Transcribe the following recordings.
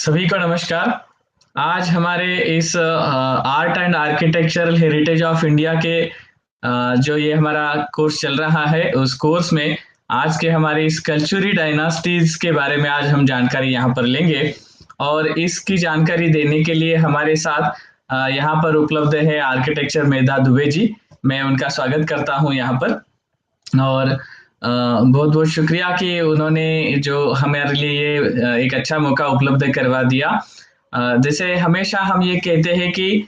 सभी को नमस्कार। आज हमारे इस art and architectural heritage of India के जो ये हमारा कोर्स चल रहा है उस कोर्स में आज के हमारे इस कल्चुरी डायनास्टीज के बारे में आज हम जानकारी यहाँ पर लेंगे। और इसकी जानकारी देने के लिए हमारे साथ यहाँ पर उपलब्ध है आर्किटेक्चर मेधा दुबे जी। मैं उनका स्वागत करता हूँ यहाँ पर। और बहुत बहुत शुक्रिया कि उन्होंने जो हमारे लिए ये एक अच्छा मौका उपलब्ध करवा दिया। जैसे हमेशा हम ये कहते हैं कि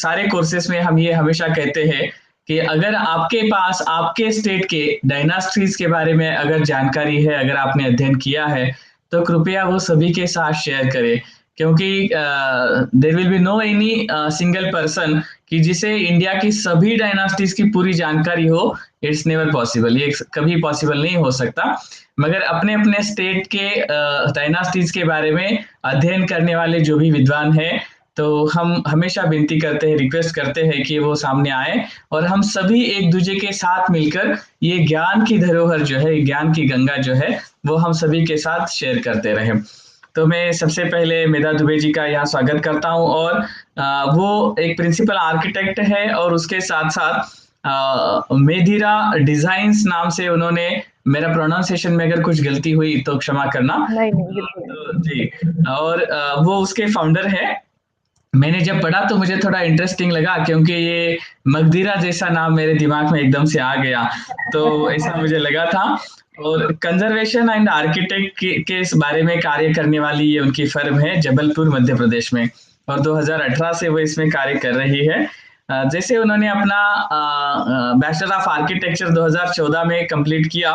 सारे कोर्सेस में हम ये हमेशा कहते हैं कि अगर आपके पास आपके स्टेट के डायनास्टीज के बारे में अगर जानकारी है, अगर आपने अध्ययन किया है, तो कृपया वो सभी के साथ शेयर करें। क्योंकि there will be no any single person कि जिसे इंडिया की सभी डायनास्टीज की पूरी जानकारी हो। इट्स नेवर पॉसिबल, ये कभी पॉसिबल नहीं हो सकता। मगर अपने अपने स्टेट के डायनास्टीज के बारे में अध्ययन करने वाले जो भी विद्वान हैं, तो हम हमेशा विनती करते हैं, रिक्वेस्ट करते हैं कि वो सामने आए और हम सभी एक दूसरे के साथ मिलकर ये ज्ञान की धरोहर जो है, ज्ञान की गंगा जो है, वो हम सभी के साथ शेयर करते रहें। तो मैं सबसे पहले मेधा दुबे जी का यहाँ स्वागत करता हूँ। और वो एक प्रिंसिपल आर्किटेक्ट है और उसके साथ साथ मेधिरा डिजाइन्स नाम से उन्होंने, मेरा प्रोनाउंसिएशन में अगर कुछ गलती हुई तो क्षमा करना। नहीं नहीं बिल्कुल तो जी, और वो उसके फाउंडर है। मैंने जब पढ़ा तो मुझे थोड़ा इंटरेस्टिंग लगा क्योंकि ये मगधीरा जैसा नाम मेरे दिमाग में एकदम से आ गया, तो ऐसा मुझे लगा था। और कंजर्वेशन एंड आर्किटेक्ट के इस बारे में कार्य करने वाली ये उनकी फर्म है जबलपुर मध्य प्रदेश में, और 2018 से वो इसमें कार्य कर रही है। जैसे उन्होंने अपना बैचलर ऑफ आर्किटेक्चर 2014 में कंप्लीट किया,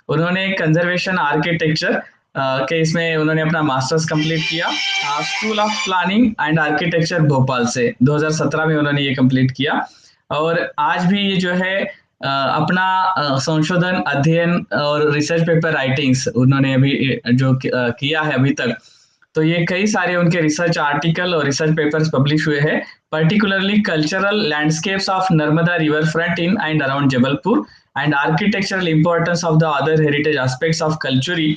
उन्होंने कंजर्वेशन आर्किटेक्चर के इसमें उन्होंने अपना मास्टर्स कंप्लीट किया school of planning and architecture Bhopal से। 2017 में उन्होंने ये कंप्लीट किया। और आज भी ये जो है अपना संशोधन, अध्ययन और रिसर्च पेपर राइटिंग्स उन्होंने अभी जो किया है अभी तक, तो ये कई सारे उनके रिसर्च आर्टिकल और रिसर्च पेपर्स पब्लिश हुए हैं, particularly cultural landscapes of Narmada river front in and around Jabalpur and architectural importance of the other heritage aspects of Kalachuri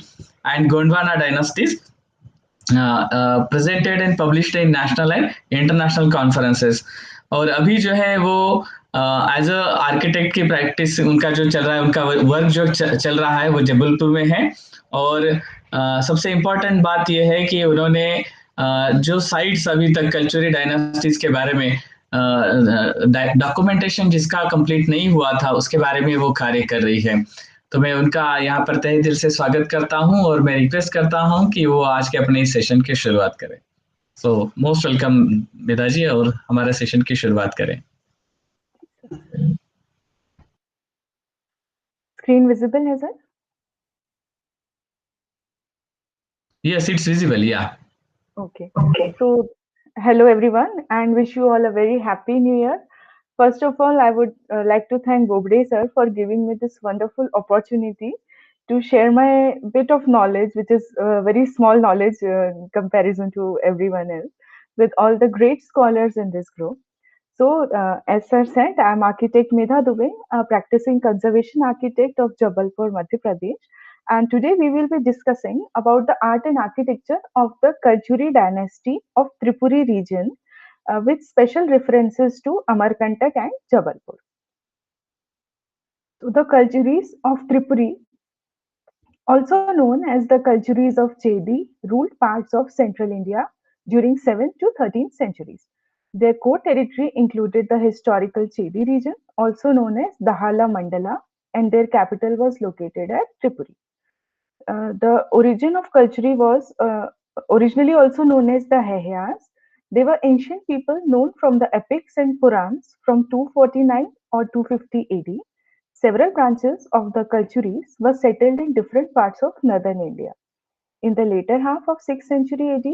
and Gondwana dynasties presented and published in national and international conferences। और अभी जो है वो as a architect की practice उनका जो चल रहा है, उनका वर्क जो चल रहा है वो जबलपुर में है। और सबसे इम्पोर्टेंट बात यह है कि उन्होंने जो साइट्स अभी तक कल्चरल डायनास्टीज के बारे में डॉक्यूमेंटेशन जिसका कंप्लीट नहीं हुआ था, उसके बारे में वो कार्य कर रही है। तो मैं उनका यहाँ पर तहे दिल से स्वागत करता हूँ और मैं रिक्वेस्ट करता हूँ कि वो आज के अपने इस सेशन की शुरुआत करें। सो मोस्ट वेलकम मेधा जी, और हमारे सेशन की शुरुआत करें। स्क्रीन विजिबल है सर? यस, इट्स विजिबल, या Okay. So, hello everyone, and wish you all a very happy new year. First of all, I would like to thank Bobde sir for giving me this wonderful opportunity to share my bit of knowledge, which is very small knowledge in comparison to everyone else, with all the great scholars in this group. So, as sir said, I am architect Medha Dubey, a practicing conservation architect of Jabalpur, Madhya Pradesh. And today we will be discussing about the art and architecture of the Kalchuri dynasty of Tripuri region, with special references to Amarkantak and Jabalpur. So the Kalchuris of Tripuri, also known as the Kalchuris of Chedi, ruled parts of central India during 7th to 13th centuries. Their core territory included the historical Chedi region, also known as Dahala Mandala, and their capital was located at Tripuri. The origin of Kalchuri was originally also known as the Hehyas. They were ancient people known from the epics and Purans from 249 or 250 AD. Several branches of the Kalchuris were settled in different parts of northern India. In the later half of 6th century AD,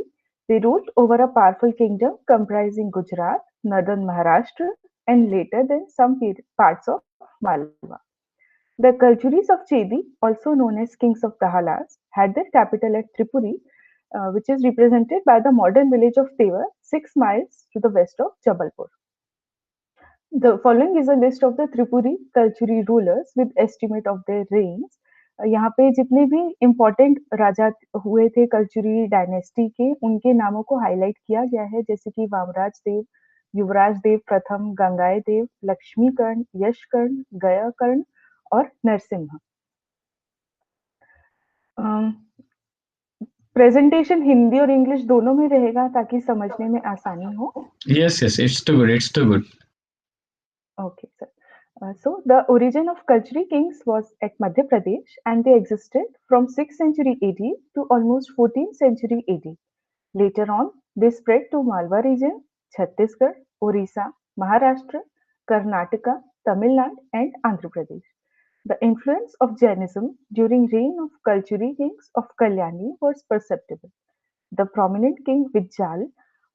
they ruled over a powerful kingdom comprising Gujarat, northern Maharashtra, and later then some parts of Malwa. The Kalchuris of Chedi, also known as kings of Dahalas, had their capital at Tripuri, which is represented by the modern village of Tevar, 6 miles to the west of Jabalpur. The following is a list of the Tripuri Kalchuri rulers with estimate of their reigns. यहाँ पे जितने भी important राजा हुए थे Kalachuri dynasty के, उनके नामों को हाइलाइट किया गया है, जैसे कि वामराज देव, युवराज देव प्रथम, गंगाई देव, लक्ष्मीकर्ण, यशकर्ण, गयाकर्ण और नरसिम्हा। प्रेजेंटेशन हिंदी और इंग्लिश दोनों में रहेगा ताकि समझने में आसानी हो। Yes, yes, it's too good. It's too good. Okay, sir. So the origin of Kalchuri kings was at Madhya Pradesh, and they existed from 6th century AD to almost 14th century AD. Later on, they spread to Malwa region, Chhattisgarh, Orissa, Maharashtra, Karnataka, Tamil Nadu, and Andhra Pradesh. The influence of Jainism during reign of Kalchuri kings of Kalyani was perceptible. The prominent king Vijayal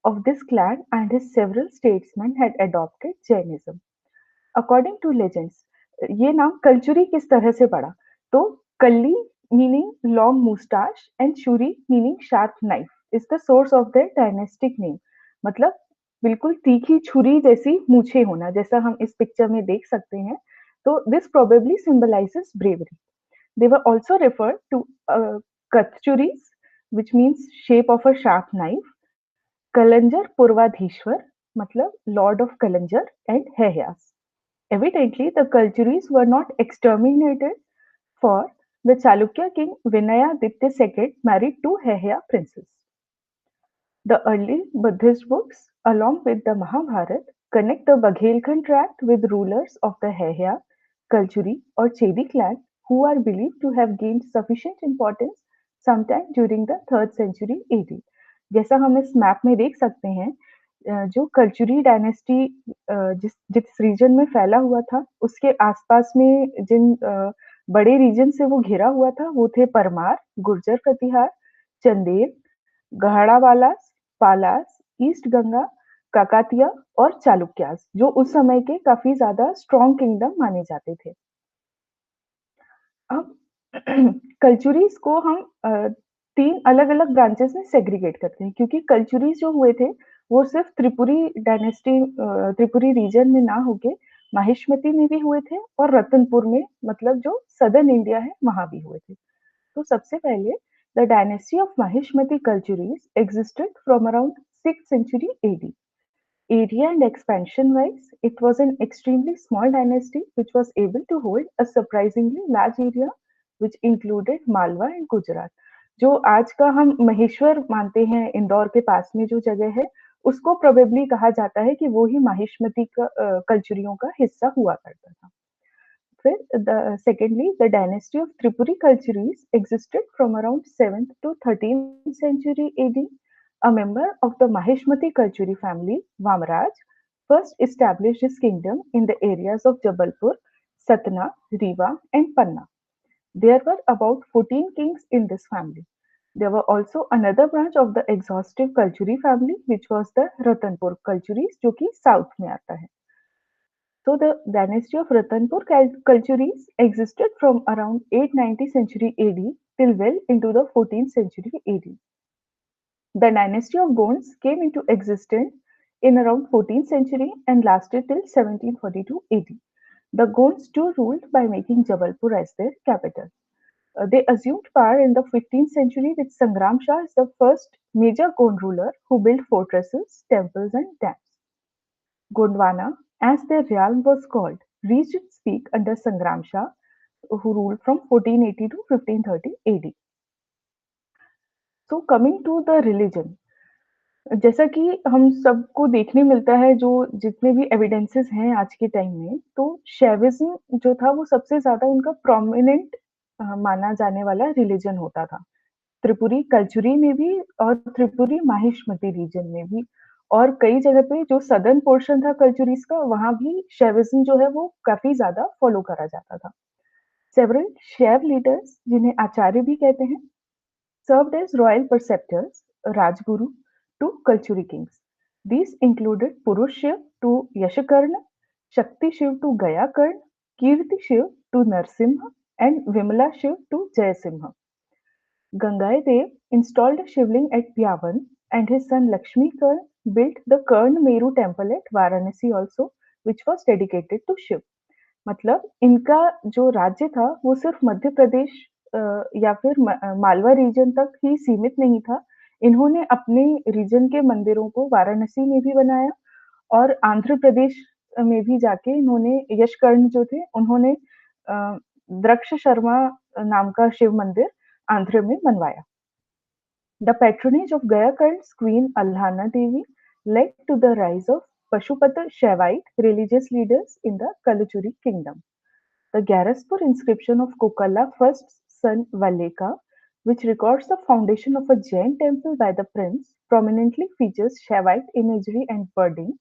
of this clan and his several statesmen had adopted Jainism. According to legends, ये नाम कल्चुरी किस तरह से पड़ा? तो kalli meaning long moustache and shuri meaning sharp knife is the source of the dynastic name. मतलब बिल्कुल तीखी छुरी जैसी मूछे होना, जैसा हम इस पिक्चर में देख सकते हैं। तो this probably symbolises bravery. They were also referred to Katachuris which means shape of a sharp knife, Kalanjar पूर्वाधीश्वर मतलब lord of Kalanjar and Haihayas. Evidently, the Kalchuris were not exterminated, for the Chalukya king Vinayaditya II married two Heya princes. The early Buddhist books, along with the Mahabharata, connect the Baghelkhand tract with rulers of the Heya, Kalchuri, or Chedi clan who are believed to have gained sufficient importance sometime during the 3rd century AD. जैसा हम इस map में देख सकते हैं, जो Kalachuri dynasty जिस जिस रीजन में फैला हुआ था, उसके आसपास में जिन बड़े रीजन से वो घिरा हुआ था, वो थे परमार, गुर्जर प्रतिहार, चंदेल, गहड़ावालास, पालास, ईस्ट गंगा, काकातिया और चालुक्यास, जो उस समय के काफी ज्यादा स्ट्रॉन्ग किंगडम माने जाते थे। अब कल्चुरीज को हम 3 अलग-अलग ब्रांचेस में सेग्रीगेट करते हैं, क्योंकि कल्चुरीज जो हुए थे, वो सिर्फ त्रिपुरी डायनेस्टी त्रिपुरी रीजन में ना होके माहिष्मती में भी हुए थे और रतनपुर में, मतलब जो सदर्न इंडिया है, वहाँ भी हुए थे। तो सबसे पहले the dynasty of Mahishmati Kalchuris existed from around 6th century AD. Area and expansion wise, it was an extremely small dynasty which was able to hold a surprisingly large area which included Malwa and Gujarat. जो आज का हम महेश्वर मानते हैं इंदौर के पास में जो जगह है, उसको प्रोबेबली कहा जाता है कि वो ही माहिष्मती का कल्चुरियों का हिस्सा हुआ करता था। फिर secondly, the dynasty of Tripuri Kalchuris existed from around 7th to 13th century AD. A member of the Maheshmati Kalchuri family, Vamaraj, first established his kingdom in the areas of Jabalpur, Satna, Rewa, and Panna. There were about 14 kings in this family. There were also another branch of the exhaustive Kalchuri family, which was the Ratanpur Kalchuris, जो कि south में आता है। So the dynasty of Ratanpur Kalchuris existed from around 890 century AD till well into the 14th century AD. The dynasty of Gonds came into existence in around 14th century and lasted till 1742 AD. The Gonds too ruled by making Jabalpur as their capital. They assumed power in the 15th century with Sangram Shah as the first major Gond ruler who built fortresses, temples and dams. Gondwana, as their realm was called, reached its peak under Sangram Shah, who ruled from 1480 to 1530 AD. So coming to the religion, जैसा कि हम सबको देखने मिलता है, जो जितने भी एविडेंसेस हैं आज के टाइम में, तो शैविज्म जो था वो सबसे ज़्यादा उनका प्रोमिनेंट माना जाने वाला रिलिजन होता था। त्रिपुरी कल्चुरी में भी और त्रिपुरी माहिष्मती रीजन में भी, और कई जगह पे जो सदर्न पोर्शन था कल्चुरीज का, वहाँ भी शैविज्म जो है वो काफ़ी ज़्यादा फॉलो करा जाता था। सेवरल शैव लीडर्स, जिन्हें आचार्य भी कहते हैं, served as royal preceptors, Rajguru, to Kalchuri kings. These included Purush Shiv to Yashakarna, Shakti Shiv to Gayakarna, Kirti Shiv to Narsimha, and Vimala Shiv to Jayasimha. Gangai Dev installed a shivling at Pyavan, and his son Lakshmi Karn built the Karn Meru temple at Varanasi also, which was dedicated to Shiv. मतलब इनका जो राज्य था वो सिर्फ मध्य प्रदेश या फिर Malwa reason तक ही सीमित नहीं था। इन्होंने अपने रीजन के मंदिरों को वाराणसी में भी बनाया और आंध्र प्रदेश में भी जाके इन्होंने यशकर्ण जो थे उन्होंने द्रक्ष शर्मा नाम का शिव मंदिर आंध्र में बनवाया। The patronage of Gayakarn's Queen Alhana Devi led to the rise of Pashupata Shaivite religious leaders in the Kalachuri kingdom. The Gyaraspur inscription of Kokala first son Valeka, which records the foundation of a Jain temple by the prince, prominently features Shaivite imagery and wording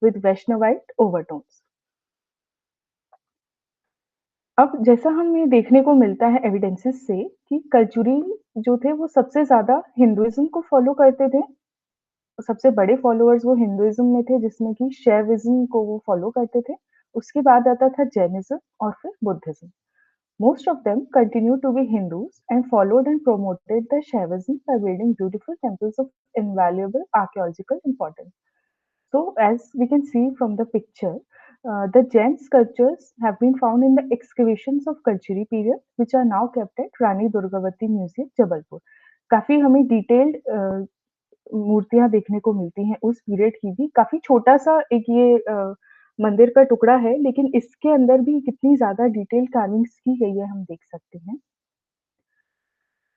with Vaishnavite overtones. अब जैसा हमें देखने को मिलता है evidences से कि कल्चुरी जो थे वो सबसे ज़्यादा हिंदुइज़्म को फ़ॉलो करते थे। सबसे बड़े फॉलोअर्स वो हिंदुइज़्म में थे जिसमें कि शैविज़्म को वो फ़ॉलो करते थे। उसके बाद आता था जैनिज़्म और फिर Buddhism. Most of them continue to be Hindus and followed and promoted the Shaivism by building beautiful temples of invaluable archaeological importance. So, as we can see from the picture, the Jain sculptures have been found in the excavations of Kalchuri period, which are now kept at Rani Durgavati Museum, Jabalpur. काफ़ी हमें detailed मूर्तियाँ देखने को मिलती हैं उस period की भी। काफ़ी छोटा-सा एक ये मंदिर का टुकड़ा है, लेकिन इसके अंदर भी कितनी ज़्यादा डिटेल कार्विंग्स की गई है, हम देख सकते हैं।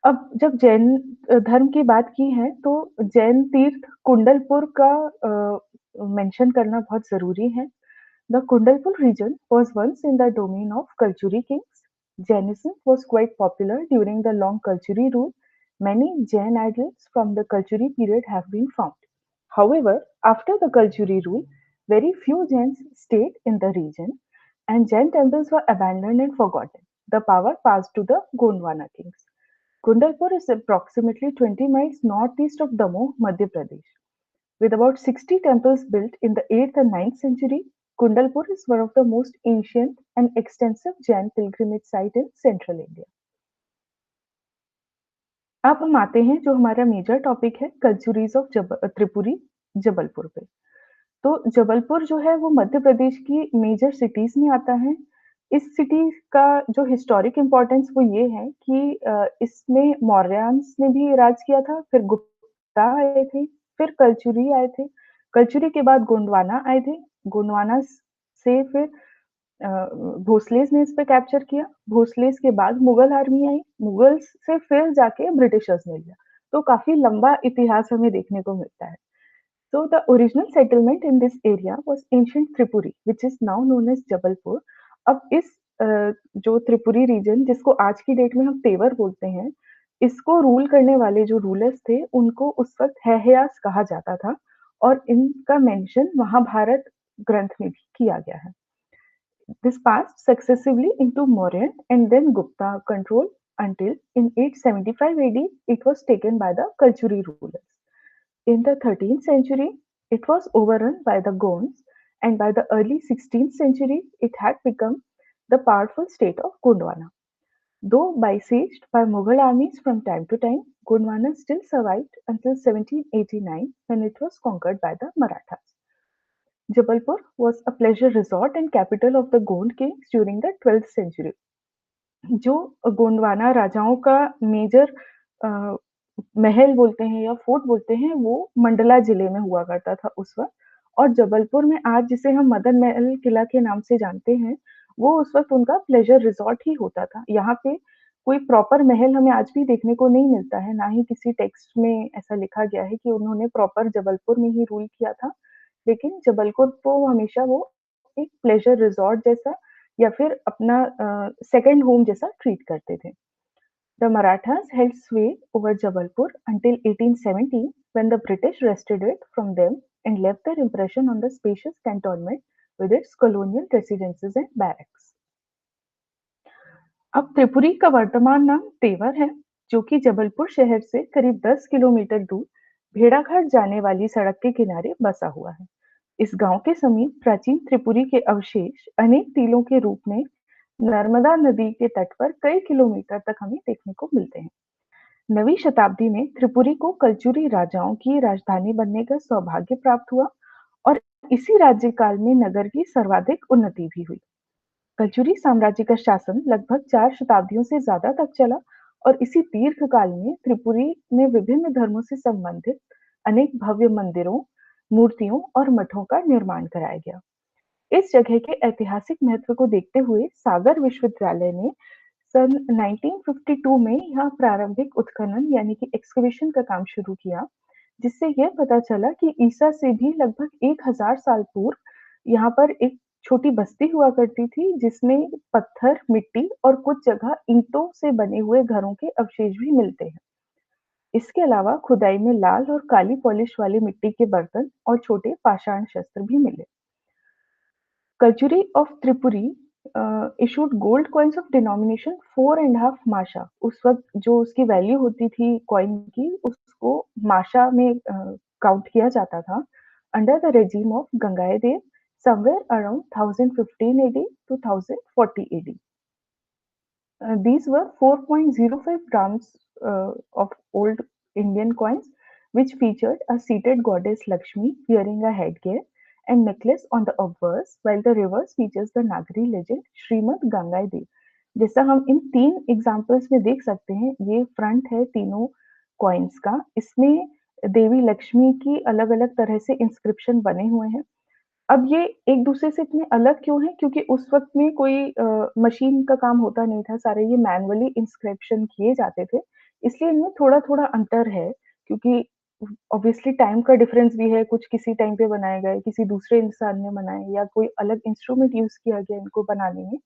अब जब जैन धर्म की बात की है, तो जैन तीर्थ कुंडलपुर का मेंशन करना बहुत ज़रूरी है। The Kundalpur region was once in the domain of Kalchuri kings. Jainism was quite popular during the long Kalchuri rule. Many Jain idols from the Kalchuri period have been found. However, after the Kalchuri rule, very few Jains stayed in the region and Jain temples were abandoned and forgotten. The power passed to the Gondwana kings. Kundalpur is approximately 20 miles northeast of Damoh, Madhya Pradesh. With about 60 temples built in the 8th and 9th century, Kundalpur is one of the most ancient and extensive Jain pilgrimage site in central India. अब हम आते हैं जो हमारा major topic है कल्चुरीज of Tripuri Jabalpur पे। तो जबलपुर जो है वो मध्य प्रदेश की मेजर सिटीज में आता है। इस सिटी का जो हिस्टोरिक इम्पोर्टेंस वो ये है कि इसमें मौर्यान्स ने भी राज किया था, फिर गुप्ता आए थे, फिर कल्चुरी आए थे। कल्चुरी के बाद गोंडवाना आए थे। गोंडवाना से फिर भोसलेस ने इस पे कैप्चर किया। भोसलेस के बाद मुगल आर्मी आई। मुगल्स से फिर जाके ब्रिटिशर्स ने लिया। तो काफ़ी लंबा इतिहास हमें देखने को मिलता है। So the original settlement in this area was ancient Tripuri, which is now known as Jabalpur. अब इस जो त्रिपुरी रीजन जिसको आज की डेट में हम तेवर बोलते हैं, इसको रूल करने वाले जो रूलर्स थे, उनको उस वक़्त हैहयास कहा जाता था और इनका मेंशन महाभारत ग्रंथ में भी किया गया है। This passed successively into Mauryan and then Gupta control until in 875 AD it was taken by the Kalchuri rulers. In the 13th century, it was overrun by the Gonds, and by the early 16th century, it had become the powerful state of Gondwana. Though besieged by Mughal armies from time to time, Gondwana still survived until 1789 when it was conquered by the Marathas. Jabalpur was a pleasure resort and capital of the Gond kings during the 12th century. जो गोंडवाना राजाओं का major महल बोलते हैं या fort बोलते हैं, वो मंडला जिले में हुआ करता था उस वक़्त। और जबलपुर में आज जिसे हम मदन महल किला के नाम से जानते हैं, वो उस वक़्त उनका प्लेज़र रिज़ॉर्ट ही होता था। यहाँ पे कोई प्रॉपर महल हमें आज भी देखने को नहीं मिलता है, ना ही किसी टेक्स्ट में ऐसा लिखा गया है कि उन्होंने प्रॉपर जबलपुर में ही रूल किया था। लेकिन जबलपुर को हमेशा वो एक प्लेज़र रिज़ॉर्ट जैसा या फिर अपना सेकंड होम जैसा ट्रीट करते थे। The Marathas held sway over Jabalpur until 1817 when the British wrested it from them and left their impression on the spacious cantonment with its colonial residences and barracks. अब त्रिपुरी का वर्तमान नाम तेवर है, जो कि जबलपुर शहर से करीब 10 किलोमीटर दूर भेड़ाघाट जाने वाली सड़क के किनारे बसा हुआ है। इस गांव के समीप प्राचीन त्रिपुरी के अवशेष अनेक टीलों के रूप में नर्मदा नदी के तट पर कई किलोमीटर तक हमें देखने को मिलते हैं। नवीं शताब्दी में त्रिपुरी को कल्चुरी राजाओं की राजधानी बनने का सौभाग्य प्राप्त हुआ और इसी राज्यकाल में नगर की सर्वाधिक उन्नति भी हुई। कल्चुरी साम्राज्य का शासन लगभग 4 शताब्दियों से ज्यादा तक चला और इसी दीर्घकाल में त्रिपुरी में विभिन्न धर्मों से संबंधित अनेक भव्य मंदिरों, मूर्तियों और मठों का निर्माण कराया गया। इस जगह के ऐतिहासिक महत्व को देखते हुए सागर विश्वविद्यालय ने सन 1952 में यहाँ प्रारंभिक उत्खनन यानी कि एक्सकवेशन का काम शुरू किया, जिससे यह पता चला कि ईसा से भी लगभग 1000 साल पूर्व यहाँ पर एक छोटी बस्ती हुआ करती थी, जिसमें पत्थर, मिट्टी और कुछ जगह ईंटों से बने हुए घरों के अवशेष भी मिलते हैं। इसके अलावा खुदाई में लाल और काली पॉलिश वाले मिट्टी के बर्तन और छोटे पाषाण शस्त्र भी मिले। Kajuri of Tripuri issued gold coins of denomination 4.5 माशा। उस वक्त जो उसकी वैल्यू होती थी कॉइन की, उसको माशा में काउंट किया जाता था, under the regime of Gangadev somewhere around 1015 AD to 1040 AD. These were 4.05 grams of old Indian coins, which featured a seated goddess Lakshmi wearing a headgear and necklace on the obverse, while the reverse features the Nagari legend Srimad Gangai Dev. जैसा हम इन 3 examples में देख सकते हैं, ये front है तीनों coins का। इसमें देवी लक्ष्मी की अलग-अलग तरह से इंस्क्रिप्शन बने हुए हैं। अब ये एक दूसरे से इतने अलग क्यों हैं? क्योंकि उस वक़्त में कोई मशीन का काम होता नहीं था, सारे ये मैनुअली इंस्क्रिप्शन किए जाते थे, इसलिए इनमें थोड़ा-थोड़ा अंतर है, क्योंकि ऑब्वियसली टाइम का डिफरेंस भी है, कुछ किसी टाइम पे बनाए गए, किसी दूसरे इंसान ने बनाए या कोई अलग इंस्ट्रूमेंट यूज़ किया गया इनको बनाने में,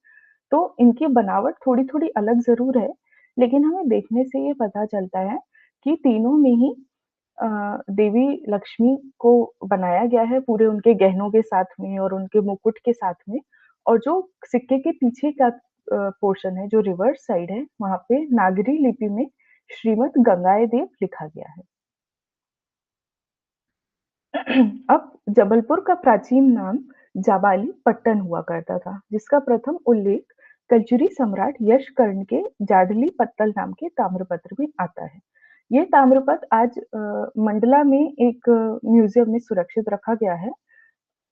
तो इनकी बनावट थोड़ी-थोड़ी अलग ज़रूर है, लेकिन हमें देखने से ये पता चलता है कि तीनों में ही अ, देवी लक्ष्मी को बनाया गया है पूरे उनके गहनों के साथ में और उनके मुकुट के साथ में, और जो सिक्के के पीछे का पोर्शन है, जो रिवर्स साइड है, वहाँ पे नागरी लिपि में श्रीमद गंगाए देव लिखा गया है। अब जबलपुर का प्राचीन नाम जाबाली पट्टन हुआ करता था, जिसका प्रथम उल्लेख कलचुरी सम्राट यशकर्ण के जाडली पत्तल नाम के ताम्रपत्र में आता है। ये ताम्रपत्र आज मंडला में एक म्यूजियम में सुरक्षित रखा गया है।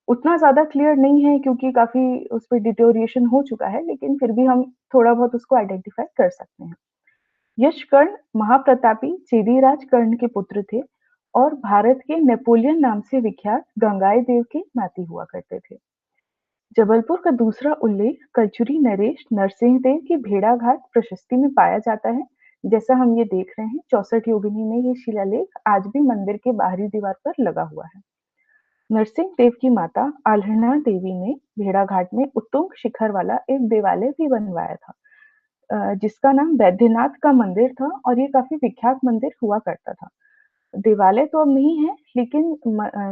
उतना ज़्यादा क्लियर नहीं है क्योंकि काफ़ी उस पे डिटोरिएशन हो चुका है, लेकिन फिर भी हम थोड़ा बहुत उसको आइडेंटिफ़ाई कर सकते हैं। यशकर्ण महाप्रतापी चेदीराज कर्ण के पुत्र थे और भारत के नेपोलियन नाम से विख्यात गंगाई देव के नाती हुआ करते थे। जबलपुर का दूसरा उल्लेख कलचुरी नरेश नरसिंहदेव की भेड़ाघाट प्रशस्ति में पाया जाता है। जैसा हम ये देख रहे हैं 64 योगिनी में ये शिलालेख आज भी मंदिर के बाहरी दीवार पर लगा हुआ है। नरसिंह देव की माता आल्हना देवी ने भेड़ाघाट में उत्तुंग शिखर वाला एक देवालय भी बनवाया था, जिसका नाम वैद्यनाथ का मंदिर था और ये काफी विख्यात मंदिर हुआ करता था। देवालय तो अब नहीं है, लेकिन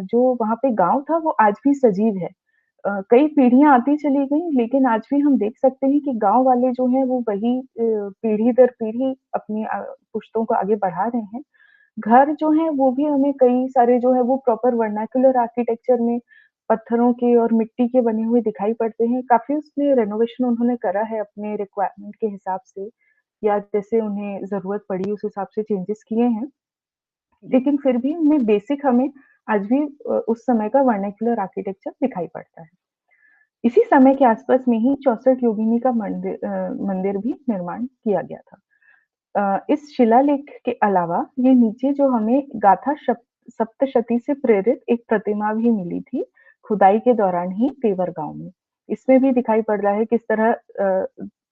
जो वहाँ पे गाँव था वो आज भी सजीव है। कई पीढ़ियाँ आती चली गई, लेकिन आज भी हम देख सकते हैं कि गाँव वाले जो हैं वो वही पीढ़ी दर पीढ़ी अपनी पुश्तों को आगे बढ़ा रहे हैं। घर जो हैं वो भी हमें कई सारे जो है वो प्रॉपर वर्नाक्युलर आर्किटेक्चर में पत्थरों के और मिट्टी के बने हुए दिखाई पड़ते हैं। काफ़ी उसमें रेनोवेशन उन्होंने करा है अपने रिक्वायरमेंट के हिसाब से, या जैसे उन्हें ज़रूरत पड़ी उस हिसाब से चेंजेस किए हैं। लेकिन फिर भी उनमें बेसिक हमें आज भी उस समय का वर्नाक्युलर आर्किटेक्चर दिखाई पड़ता है। इसी समय के आसपास में ही 64 योगिनी का मंदिर भी निर्माण किया गया था। इस शिलालेख के अलावा ये नीचे जो हमें गाथा सप्तशती से प्रेरित एक प्रतिमा भी मिली थी, खुदाई के दौरान ही तेवर गाँव में। इसमें भी दिखाई पड़ रहा है किस तरह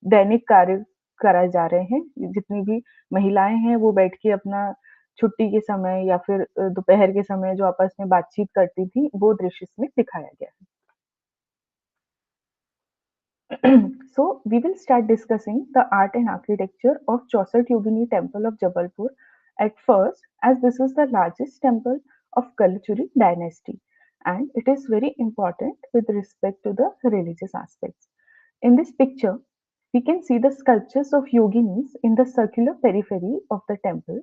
दैनिक कार्य कराए जा रहे हैं। जितनी भी महिलाएँ हैं वो बैठ के अपना छुट्टी के समय या फिर दोपहर के समय जो आपस में बातचीत करती थी, वो दृश्य इसमें दिखाया गया है। So we will start discussing the art and architecture of Chausat Yogini Temple of Jabalpur at first, as this is the largest temple of Kalachuri dynasty and it is very important with respect to the religious aspects. In this picture, we can see the sculptures of yoginis in the circular periphery of the temple.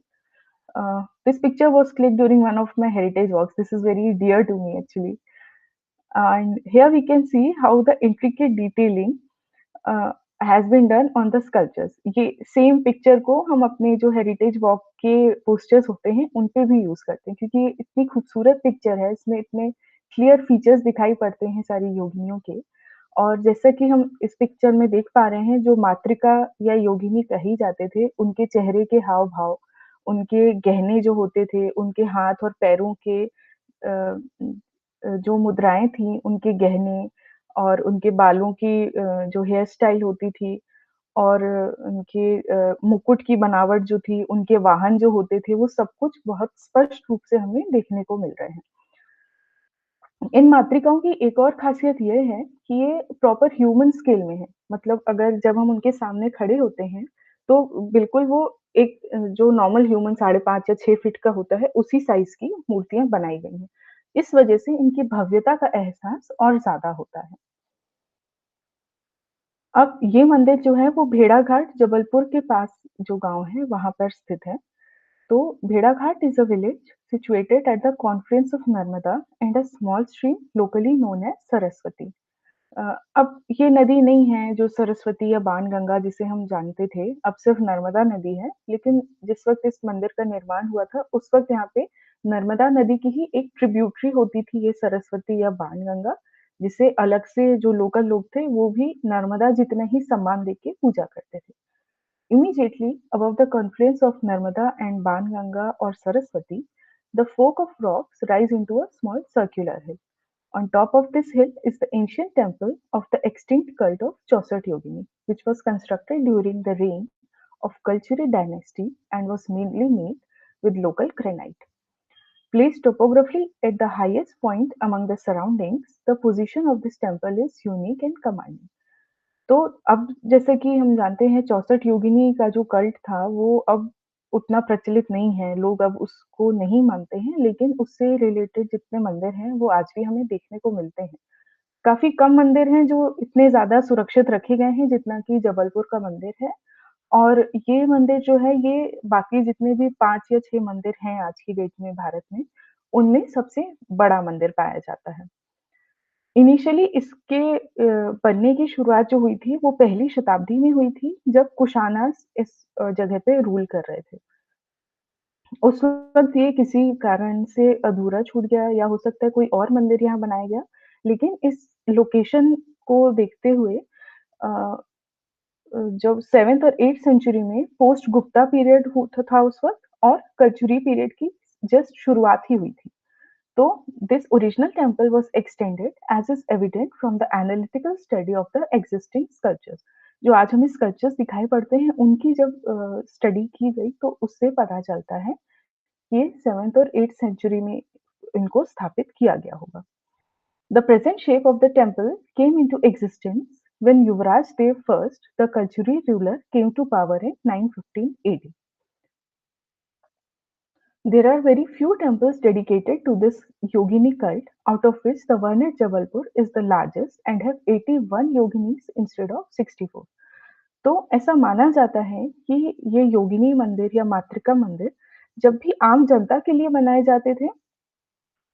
This picture was clicked during one of my heritage walks. This is very dear to me actually. And here we can see how the intricate detailing has been done on the sculptures. ये same picture को हम अपने जो heritage walk के posters होते हैं उन पे भी यूज़ करते हैं, क्योंकि इतनी खूबसूरत पिक्चर है, इसमें इतने क्लियर फीचर्स दिखाई पड़ते हैं सारी योगिनियों के। और जैसा कि हम इस पिक्चर में देख पा रहे हैं, जो मातृका या योगिनी कही जाते थे, उनके चेहरे के हाव-भाव, उनके गहने जो होते थे, उनके हाथ और पैरों के जो मुद्राएँ थीं, उनके गहने और उनके बालों की जो हेयर स्टाइल होती थी और उनके मुकुट की बनावट जो थी, उनके वाहन जो होते थे, वो सब कुछ बहुत स्पष्ट रूप से हमें देखने को मिल रहे हैं। इन मातृकाओं की एक और ख़ासियत ये है कि ये प्रॉपर ह्यूमन स्केल में है। मतलब अगर जब हम उनके सामने खड़े होते हैं, तो बिल्कुल वो एक जो नॉर्मल ह्यूमन 5.5 या 6 फीट का होता है, उसी साइज़ की मूर्तियाँ बनाई गई हैं। इस वजह से इनकी भव्यता का एहसास और ज़्यादा होता है। अब ये मंदिर जो है वो भेड़ाघाट जबलपुर के पास जो गाँव है, वहाँ पर स्थित है। तो भेड़ाघाट is a village situated at the confluence of Narmada and a small stream locally known as Saraswati. अब ये नदी नहीं है जो सरस्वती या बाणगंगा जिसे हम जानते थे, अब सिर्फ नर्मदा नदी है। लेकिन जिस वक़्त इस मंदिर का निर्माण हुआ था, उस वक़्त यहाँ पे नर्मदा नदी की ही एक ट्रिब्यूटरी होती थी ये सरस्वती या बाणगंगा, जिसे अलग से जो लोकल लोग थे, वो भी नर्मदा जितना ही सम्मान देके पूजा करते थे। Immediately above the confluence of Narmada and Banganga or Saraswati, the folk of rocks rise into a small circular hill. On top of this hill is the ancient temple of the extinct cult of Chausat Yogini, which was constructed during the reign of Kalchuri dynasty and was mainly made with local granite. Placed topographically at the highest point among the surroundings, the position of this temple is unique and commanding. तो अब जैसे कि हम जानते हैं 64 योगिनी का जो cult था वो अब उतना प्रचलित नहीं है, लोग अब उसको नहीं मानते हैं, लेकिन उससे रिलेटेड जितने मंदिर हैं वो आज भी हमें देखने को मिलते हैं। काफ़ी कम मंदिर हैं जो इतने ज़्यादा सुरक्षित रखे गए हैं जितना कि जबलपुर का मंदिर है और ये मंदिर जो है ये बाकी जितने भी 5 या 6 मंदिर हैं आज की डेट में भारत में, उनमें सबसे बड़ा मंदिर पाया जाता है। इनिशियली इसके बनने की शुरुआत जो हुई थी, वो पहली शताब्दी में हुई थी, जब कुशानास इस जगह पे रूल कर रहे थे। उस वक़्त ये किसी कारण से अधूरा छूट गया या हो सकता है कोई और मंदिर यहाँ बनाया गया, लेकिन इस लोकेशन को देखते हुए अ जब 7th और 8th सेंचुरी में पोस्ट गुप्ता पीरियड था उस वक़्त और कल्चुरी पीरियड की जस्ट शुरुआत ही हुई थी। So, this original temple was extended as is evident from the analytical study of the existing sculptures. जो आज हमें स्कल्पचर्स दिखाई पड़ते हैं, उनकी जब स्टडी की गई तो उससे पता चलता है कि ये 7th और 8th सेंचुरी में इनको स्थापित किया गया होगा। The present shape of the temple came into existence when Yuvraj Dev I, the Kalchuri ruler, came to power in 915 AD. There are very few temples dedicated to this Yogini cult, out of which the one at Jabalpur is the largest and have 81 yoginis instead of 64. तो ऐसा माना जाता है कि ये योगिनी मंदिर या मातृका मंदिर जब भी आम जनता के लिए बनाए जाते थे,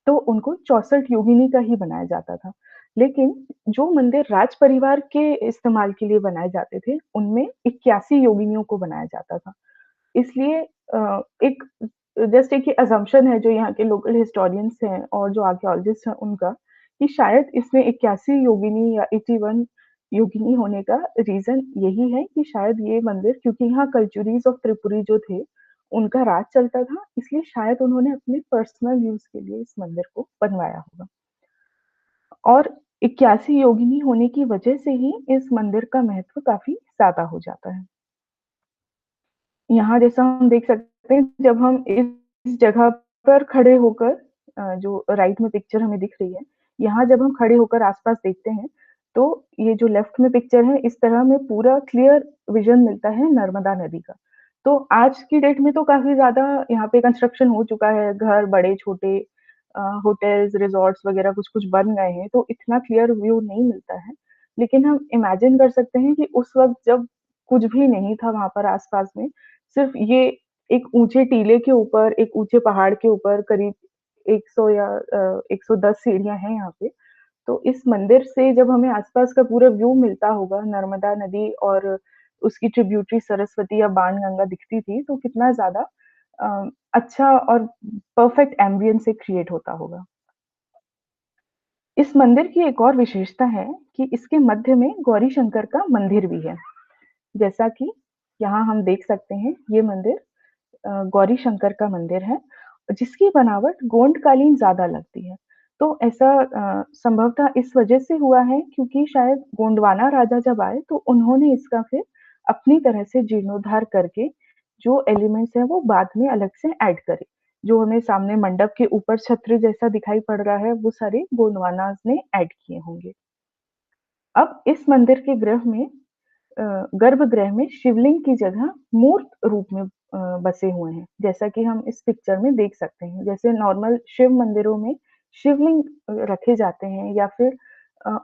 तो उनको 64 योगिनी का ही बनाया जाता था। लेकिन जो मंदिर राज परिवार के इस्तेमाल के लिए बनाए जाते थे, उनमें 81 योगिनियों को बनाया जाता था। इसलिए एक जस्ट एक असम्पशन है जो यहाँ के लोकल हिस्टोरियंस हैं और जो आर्कियोलॉजिस्ट हैं उनका, कि शायद इसमें 81 योगिनी या 81 योगिनी होने का रीज़न यही है कि शायद ये मंदिर क्योंकि यहाँ कल्चुरीज़ ऑफ त्रिपुरी जो थे, उनका राज चलता था, इसलिए शायद उन्होंने अपने पर्सनल यूज़ के लिए इस मंदिर को बनवाया होगा। और 81 योगिनी होने की वजह से ही इस मंदिर का महत्व काफ़ी ज़्यादा हो जाता है। यहाँ जैसा हम देख सकते हैं जब हम इस जगह पर खड़े होकर जो राइट में पिक्चर हमें दिख रही है, यहाँ जब हम खड़े होकर आस-पास देखते हैं, तो ये जो लेफ्ट में पिक्चर है, इस तरह हमें पूरा क्लियर विज़न मिलता है नर्मदा नदी का। तो आज की डेट में तो काफ़ी ज़्यादा यहाँ पे कंस्ट्रक्शन हो चुका है, घर बड़े-छोटे होटल्स, रिज़ॉर्ट्स वगैरह कुछ-कुछ बन गए हैं, तो इतना क्लियर व्यू नहीं मिलता है। लेकिन हम इमेजिन कर सकते हैं कि उस वक़्त जब कुछ भी नहीं था वहाँ पर आस-पास में, सिर्फ ये एक ऊँचे टीले के ऊपर, एक ऊँचे पहाड़ के ऊपर करीब 100 या 110 सीढ़ियाँ हैं यहाँ पे। तो इस मंदिर से जब हमें आस-पास का पूरा व्यू मिलता होगा, नर्मदा नदी और उसकी ट्रिब्यूटरी सरस्वती या बाणगंगा दिखती थी, तो कितना ज़्यादा अच्छा और परफेक्ट एम्बियंस एक क्रिएट होता होगा। इस मंदिर की एक और विशेषता है कि इसके मध्य में गौरी शंकर का मंदिर भी है। जैसा कि यहाँ हम देख सकते हैं, ये मंदिर गौरी शंकर का मंदिर है, जिसकी बनावट गोंडकालीन ज़्यादा लगती है। तो ऐसा संभवतः इस वजह से हुआ है क्योंकि शायद गोंडवाना राजा जब आए तो उन्होंने इसका फिर अपनी तरह से जीर्णोद्धार करके जो एलिमेंट्स हैं वो बाद में अलग से ऐड करे। जो हमें सामने मंडप के ऊपर छत्र जैसा दिखाई पड़ रहा है, वो सारे गोंडवानाज़ ने ऐड किए होंगे। अब इस मंदिर के गर्भगृह में शिवलिंग की जगह मूर्त रूप में बसे हुए हैं, जैसा कि हम इस पिक्चर में देख सकते हैं। जैसे नॉर्मल शिव मंदिरों में शिवलिंग रखे जाते हैं या फिर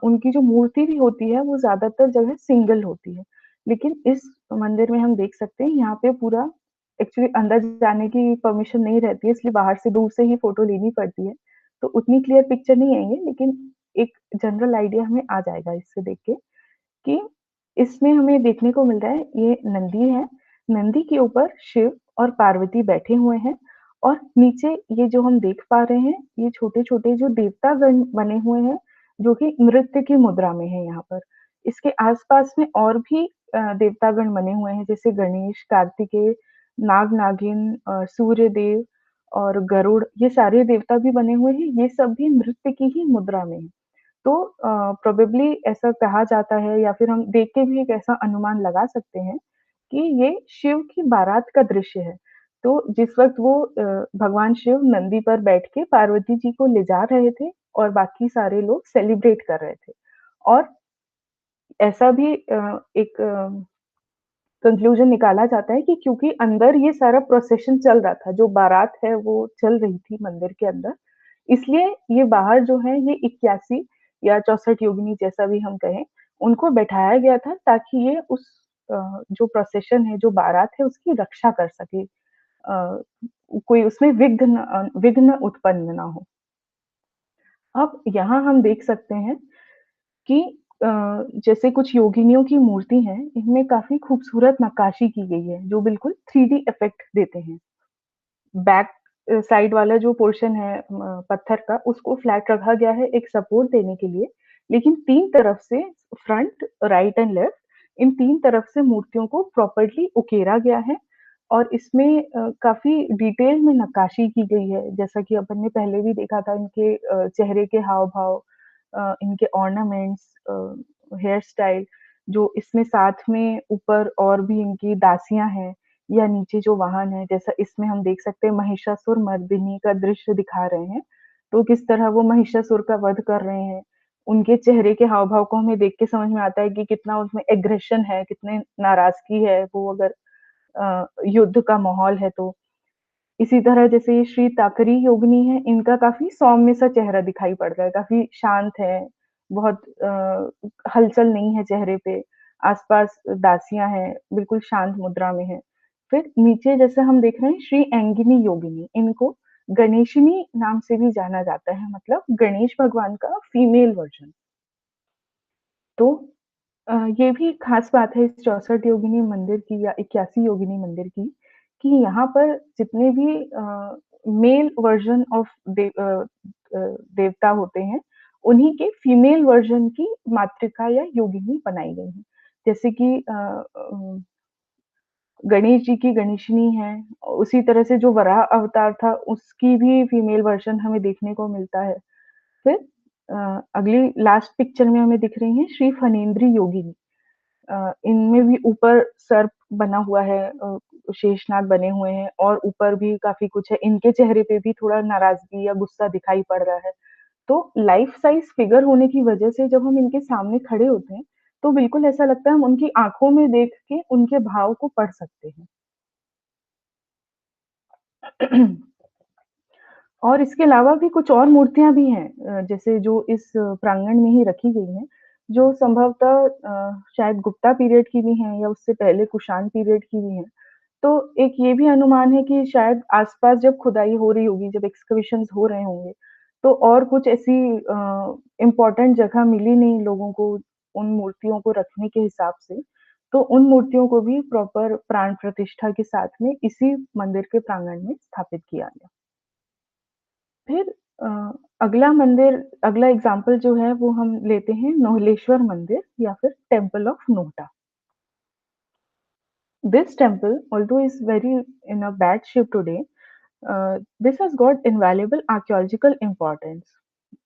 उनकी जो मूर्ति भी होती है वो ज़्यादातर जगह सिंगल होती है। लेकिन इस मंदिर में हम देख सकते हैं यहाँ पे पूरा एक्चुअली अंदर जाने की परमिशन नहीं रहती है, इसलिए बाहर से दूर से ही फ़ोटो लेनी पड़ती है। तो उतनी क्लियर पिक्चर नहीं आएँगे, लेकिन एक जनरल आइडिया हमें आ जाएगा इससे देख के कि इसमें हमें देखने को मिल रहा है ये नंदी है। नंदी के ऊपर शिव और पार्वती बैठे हुए हैं और नीचे ये जो हम देख पा रहे हैं, ये छोटे-छोटे जो देवतागण बने हुए हैं, जो कि नृत्य की मुद्रा में है यहाँ पर। इसके आस-पास में और भी देवतागण बने हुए हैं जैसे गणेश, कार्तिकेय, नाग-नागिन सूर्यदेव और गरुड़, ये सारे देवता भी बने हुए हैं। ये सब भी नृत्य की ही मुद्रा में हैं। तो प्रोबेबली ऐसा कहा जाता है या फिर हम देख के भी एक ऐसा अनुमान लगा सकते हैं कि ये शिव की बारात का दृश्य है। तो जिस वक़्त वो भगवान शिव नंदी पर बैठ के पार्वती जी को ले जा रहे थे और बाकी सारे लोग सेलिब्रेट कर रहे थे। और ऐसा भी एक कंक्लूजन निकाला जाता है कि क्योंकि अंदर ये सारा प्रोसेशन चल रहा था, जो बारात है वो चल रही थी मंदिर के अंदर, इसलिए ये बाहर जो है ये 81 या 64 योगिनी जैसा भी हम कहें, उनको बैठाया गया था ताकि ये उस जो प्रोसेशन है, जो बारात है उसकी रक्षा कर सके। कोई उसमें विघ्न उत्पन्न ना हो। अब यहाँ हम देख सकते हैं कि अ, जैसे कुछ योगिनियों की मूर्ति हैं, इनमें काफ़ी खूबसूरत नक्काशी की गई है, जो बिल्कुल 3D इफ़ेक्ट देते हैं। बैक साइड वाला जो पोर्शन है पत्थर का, उसको फ्लैट रखा गया है एक सपोर्ट देने के लिए, लेकिन 3 तरफ से front, right and left in 3 तरफ से मूर्तियों को प्रॉपर्ली उकेरा गया है और इसमें काफ़ी डिटेल में नक्काशी की गई है। जैसा कि अपन ने पहले भी देखा था इनके चेहरे के हाव-भाव इनके ऑर्नामेंट्स हेयर स्टाइल जो इसमें साथ में ऊपर और भी इनकी दासियाँ हैं या नीचे जो वाहन है, जैसा इसमें हम देख सकते हैं महिषासुर मर्दिनी का दृश्य दिखा रहे हैं। तो किस तरह वो महिषासुर का वध कर रहे हैं। उनके चेहरे के हाव-भाव को हमें देख के समझ में आता है कि कितना उसमें एग्रेशन है, कितने नाराज़गी है, वो अगर युद्ध का माहौल है तो। इसी तरह जैसे ये श्री ताकरी योगिनी है, इनका काफ़ी सौम्य सा चेहरा दिखाई पड़ता है, काफ़ी शांत है, बहुत हलचल नहीं है चेहरे पे, आस-पास दासियाँ हैं, बिल्कुल शांत मुद्रा में हैं। फिर नीचे जैसे हम देख रहे हैं श्री एंगिनी योगिनी, इनको गणेशिनी नाम से भी जाना जाता है, मतलब गणेश भगवान का फीमेल वर्ज़न। तो ये भी खास बात है इस 64 योगिनी मंदिर की या 81 योगिनी मंदिर की, कि यहाँ पर जितने भी मेल वर्ज़न ऑफ देवता होते हैं, उन्हीं के फीमेल वर्ज़न की मातृका या योगिनी बनाई गई हैं। जैसे कि गणेश जी की गणेशिनी है, उसी तरह से जो वराह अवतार था, उसकी भी फीमेल वर्ज़न हमें देखने को मिलता है। फिर अगली लास्ट पिक्चर में हमें दिख रही हैं श्री फनेंद्री योगिनी। इनमें भी ऊपर सर्प बना हुआ है शेषनाग बने हुए हैं और ऊपर भी काफ़ी कुछ है। इनके चेहरे पे भी थोड़ा नाराज़गी या गुस्सा दिखाई पड़ रहा है। तो लाइफ़ साइज़ फिगर होने की वज़ह से जब हम इनके सामने खड़े होते हैं, तो बिल्कुल ऐसा लगता है हम उनकी आँखों में देख के उनके भाव को पढ़ सकते हैं। और इसके अलावा भी कुछ और मूर्तियाँ भी हैं जैसे जो इस प्रांगण में ही रखी गई हैं, जो संभवतः शायद गुप्ता पीरियड की भी हैं या उससे पहले कुषाण पीरियड की भी हैं। तो एक ये भी अनुमान है कि शायद आस-पास जब खुदाई हो रही होगी, जब एक्सकवेशंस हो रहे होंगे, तो और कुछ ऐसी इम्पोर्टेंट जगह मिली नहीं लोगों को उन मूर्तियों को रखने के हिसाब से, तो उन मूर्तियों को भी प्रॉपर प्राण प्रतिष्ठा के साथ में इसी मंदिर के प्रांगण में स्थापित किया गया। फिर अ, अगला एग्ज़ाम्पल जो है वो हम लेते हैं नोहलेश्वर मंदिर या फिर temple of Nohta. This temple, although is very in a bad shape today, this has got invaluable archaeological importance.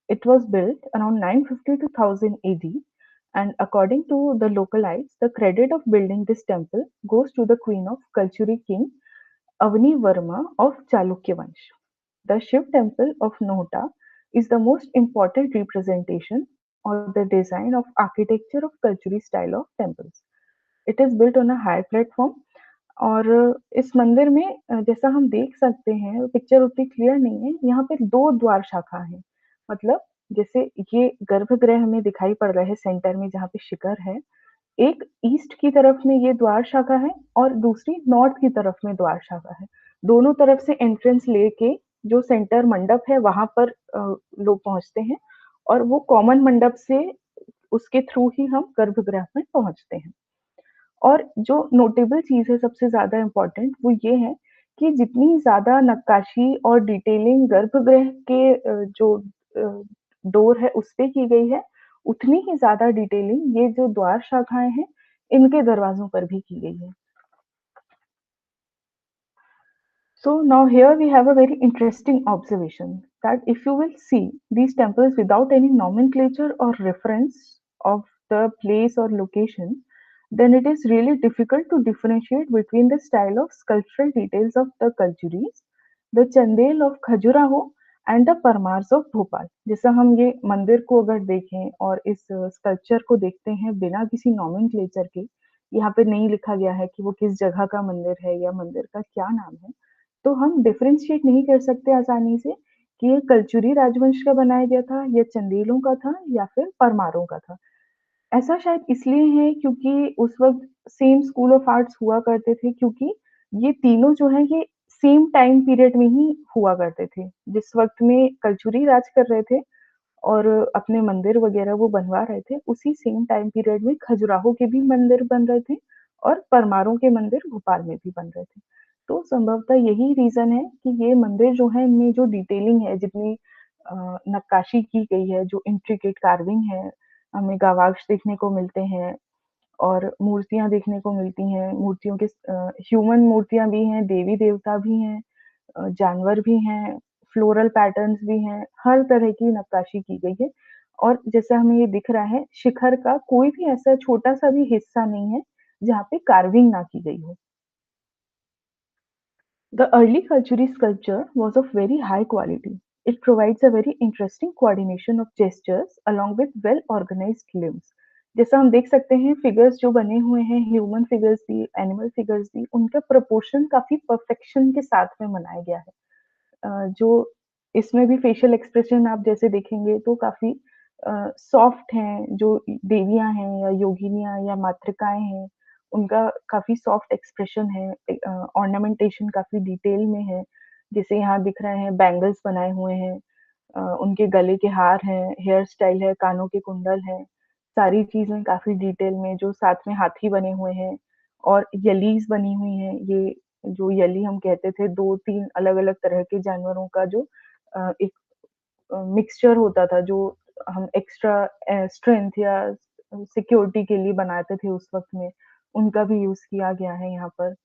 It was built around 950 to 1000 AD, and according to the localites, the credit of building this temple goes to the queen of Kalchuri king Avani Varma of Chalukya Vansh. The Shiv temple of Nohta is the most important representation or the design of architecture of Kalchuri style of temples. It is built on a high platform और इस मंदिर में जैसा हम देख सकते हैं, picture उतनी क्लियर नहीं है, यहाँ पे 2 द्वार शाखा हैं। मतलब जैसे ये गर्भगृह हमें दिखाई पड़ रहा है सेंटर में जहाँ पे शिखर है, एक ईस्ट की तरफ में ये द्वार शाखा है और दूसरी नॉर्थ की तरफ में द्वार शाखा है। दोनों तरफ से एंट्रेंस लेके जो सेंटर मंडप है वहाँ पर लोग पहुँचते हैं और वो कॉमन मंडप से उसके थ्रू ही हम गर्भगृह में पहुँचते हैं। और जो नोटेबल चीज़ है सबसे ज़्यादा इम्पोर्टेंट वो ये है कि जितनी ज़्यादा नक्काशी और डिटेलिंग गर्भगृह के जो अ, डोर है उसपे की गई है, उतनी ही ज़्यादा डिटेलिंग ये जो द्वार शाखाएँ हैं, इनके दरवाज़ों पर भी की गई है। So now here we have a very interesting observation that if you will see these temples without any nomenclature or reference of the place or location, then it is really difficult to differentiate between the style of sculptural details of the Kalchuris, the Chandel of Khajuraho and the Parmars of Bhopal. जैसा हम ये मंदिर को अगर देखें और इस sculpture को देखते हैं बिना किसी नॉमेनक्लेचर के, यहाँ पे नहीं लिखा गया है कि वो किस जगह का मंदिर है या मंदिर का क्या नाम है, तो हम डिफरेंशिएट नहीं कर सकते आसानी से कि ये कलचुरी राजवंश का बनाया गया था या चंदेलों का था या फिर परमारों का था। ऐसा शायद इसलिए है क्योंकि उस वक़्त सेम स्कूल ऑफ आर्ट्स हुआ करते थे क्योंकि ये तीनों जो हैं ये सेम टाइम पीरियड में ही हुआ करते थे। जिस वक़्त में कलचुरी राज कर रहे थे और अपने मंदिर वग़ैरह वो बनवा रहे थे, उसी सेम टाइम पीरियड में खजुराहो के भी मंदिर बन रहे थे और परमारों के मंदिर भोपाल में भी बन रहे थे। तो संभवतः यही रीज़न है कि ये मंदिर जो हैं इनमें जो डिटेलिंग है, जितनी नक्काशी की गई है, जो इंट्रिकेट कार्विंग है, हमें गवाक्ष देखने को मिलते हैं और मूर्तियाँ देखने को मिलती हैं। मूर्तियों के ह्यूमन मूर्तियाँ भी हैं, देवी-देवता भी हैं, जानवर भी हैं, फ्लोरल पैटर्न्स भी हैं, हर तरह की नक्काशी की गई है और जैसा हमें ये दिख रहा है, शिखर का कोई भी ऐसा छोटा-सा भी हिस्सा नहीं है, जहाँ पे कार्विंग ना की गई हो। The early Kalchuri sculpture was of very high quality. It provides a very interesting coordination of gestures along with well-organized limbs. जैसा हम देख सकते हैं फिगर्स जो बने हुए हैं ह्यूमन फिगर्स भी एनिमल फिगर्स भी उनका प्रोपोर्शन काफी परफेक्शन के साथ में बनाया गया है। जो इसमें भी फेशियल एक्सप्रेशन आप जैसे देखेंगे तो काफ़ी सॉफ्ट हैं, जो देवियाँ हैं या योगिनियाँ या मातृकाएँ हैं, उनका काफ़ी सॉफ्ट एक्सप्रेशन है। ऑर्नामेंटेशन काफ़ी डिटेल में है। जैसे यहाँ दिख रहे हैं बैंगल्स बनाए हुए हैं, उनके गले के हार हैं, हेयर स्टाइल है, कानों के कुंडल हैं, सारी चीज़ें काफ़ी डिटेल में जो साथ में हाथी बने हुए हैं और यलीज़ बनी हुई हैं। ये जो यली हम कहते थे 2-3 अलग-अलग तरह के जानवरों का जो एक मिक्सचर होता था जो हम एक्स्ट्रा स्ट्रेंथ या सिक्योरिटी के लिए बनाते थे उस वक़्त में, उनका भी यूज़ किया गया है यहाँ पर।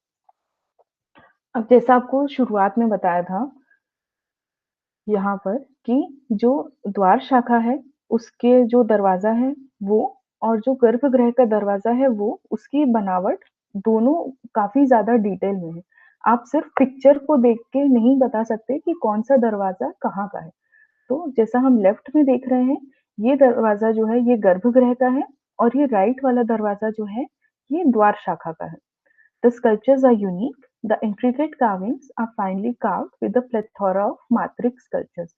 अब जैसा आपको शुरुआत में बताया था यहाँ पर कि जो द्वार शाखा है, उसके जो दरवाज़ा है वो और जो गर्भगृह का दरवाज़ा है वो, उसकी बनावट दोनों काफ़ी ज़्यादा डिटेल में है। आप सिर्फ़ पिक्चर को देख के नहीं बता सकते कि कौन-सा दरवाज़ा कहाँ का है। तो जैसा हम लेफ्ट में देख रहे हैं, ये दरवाज़ा जो है ये गर्भगृह का है और ये राइट वाला दरवाज़ा जो है, ये द्वार शाखा का है। The sculptures are unique. The intricate carvings are finely carved with a plethora of मात्रिक sculptures.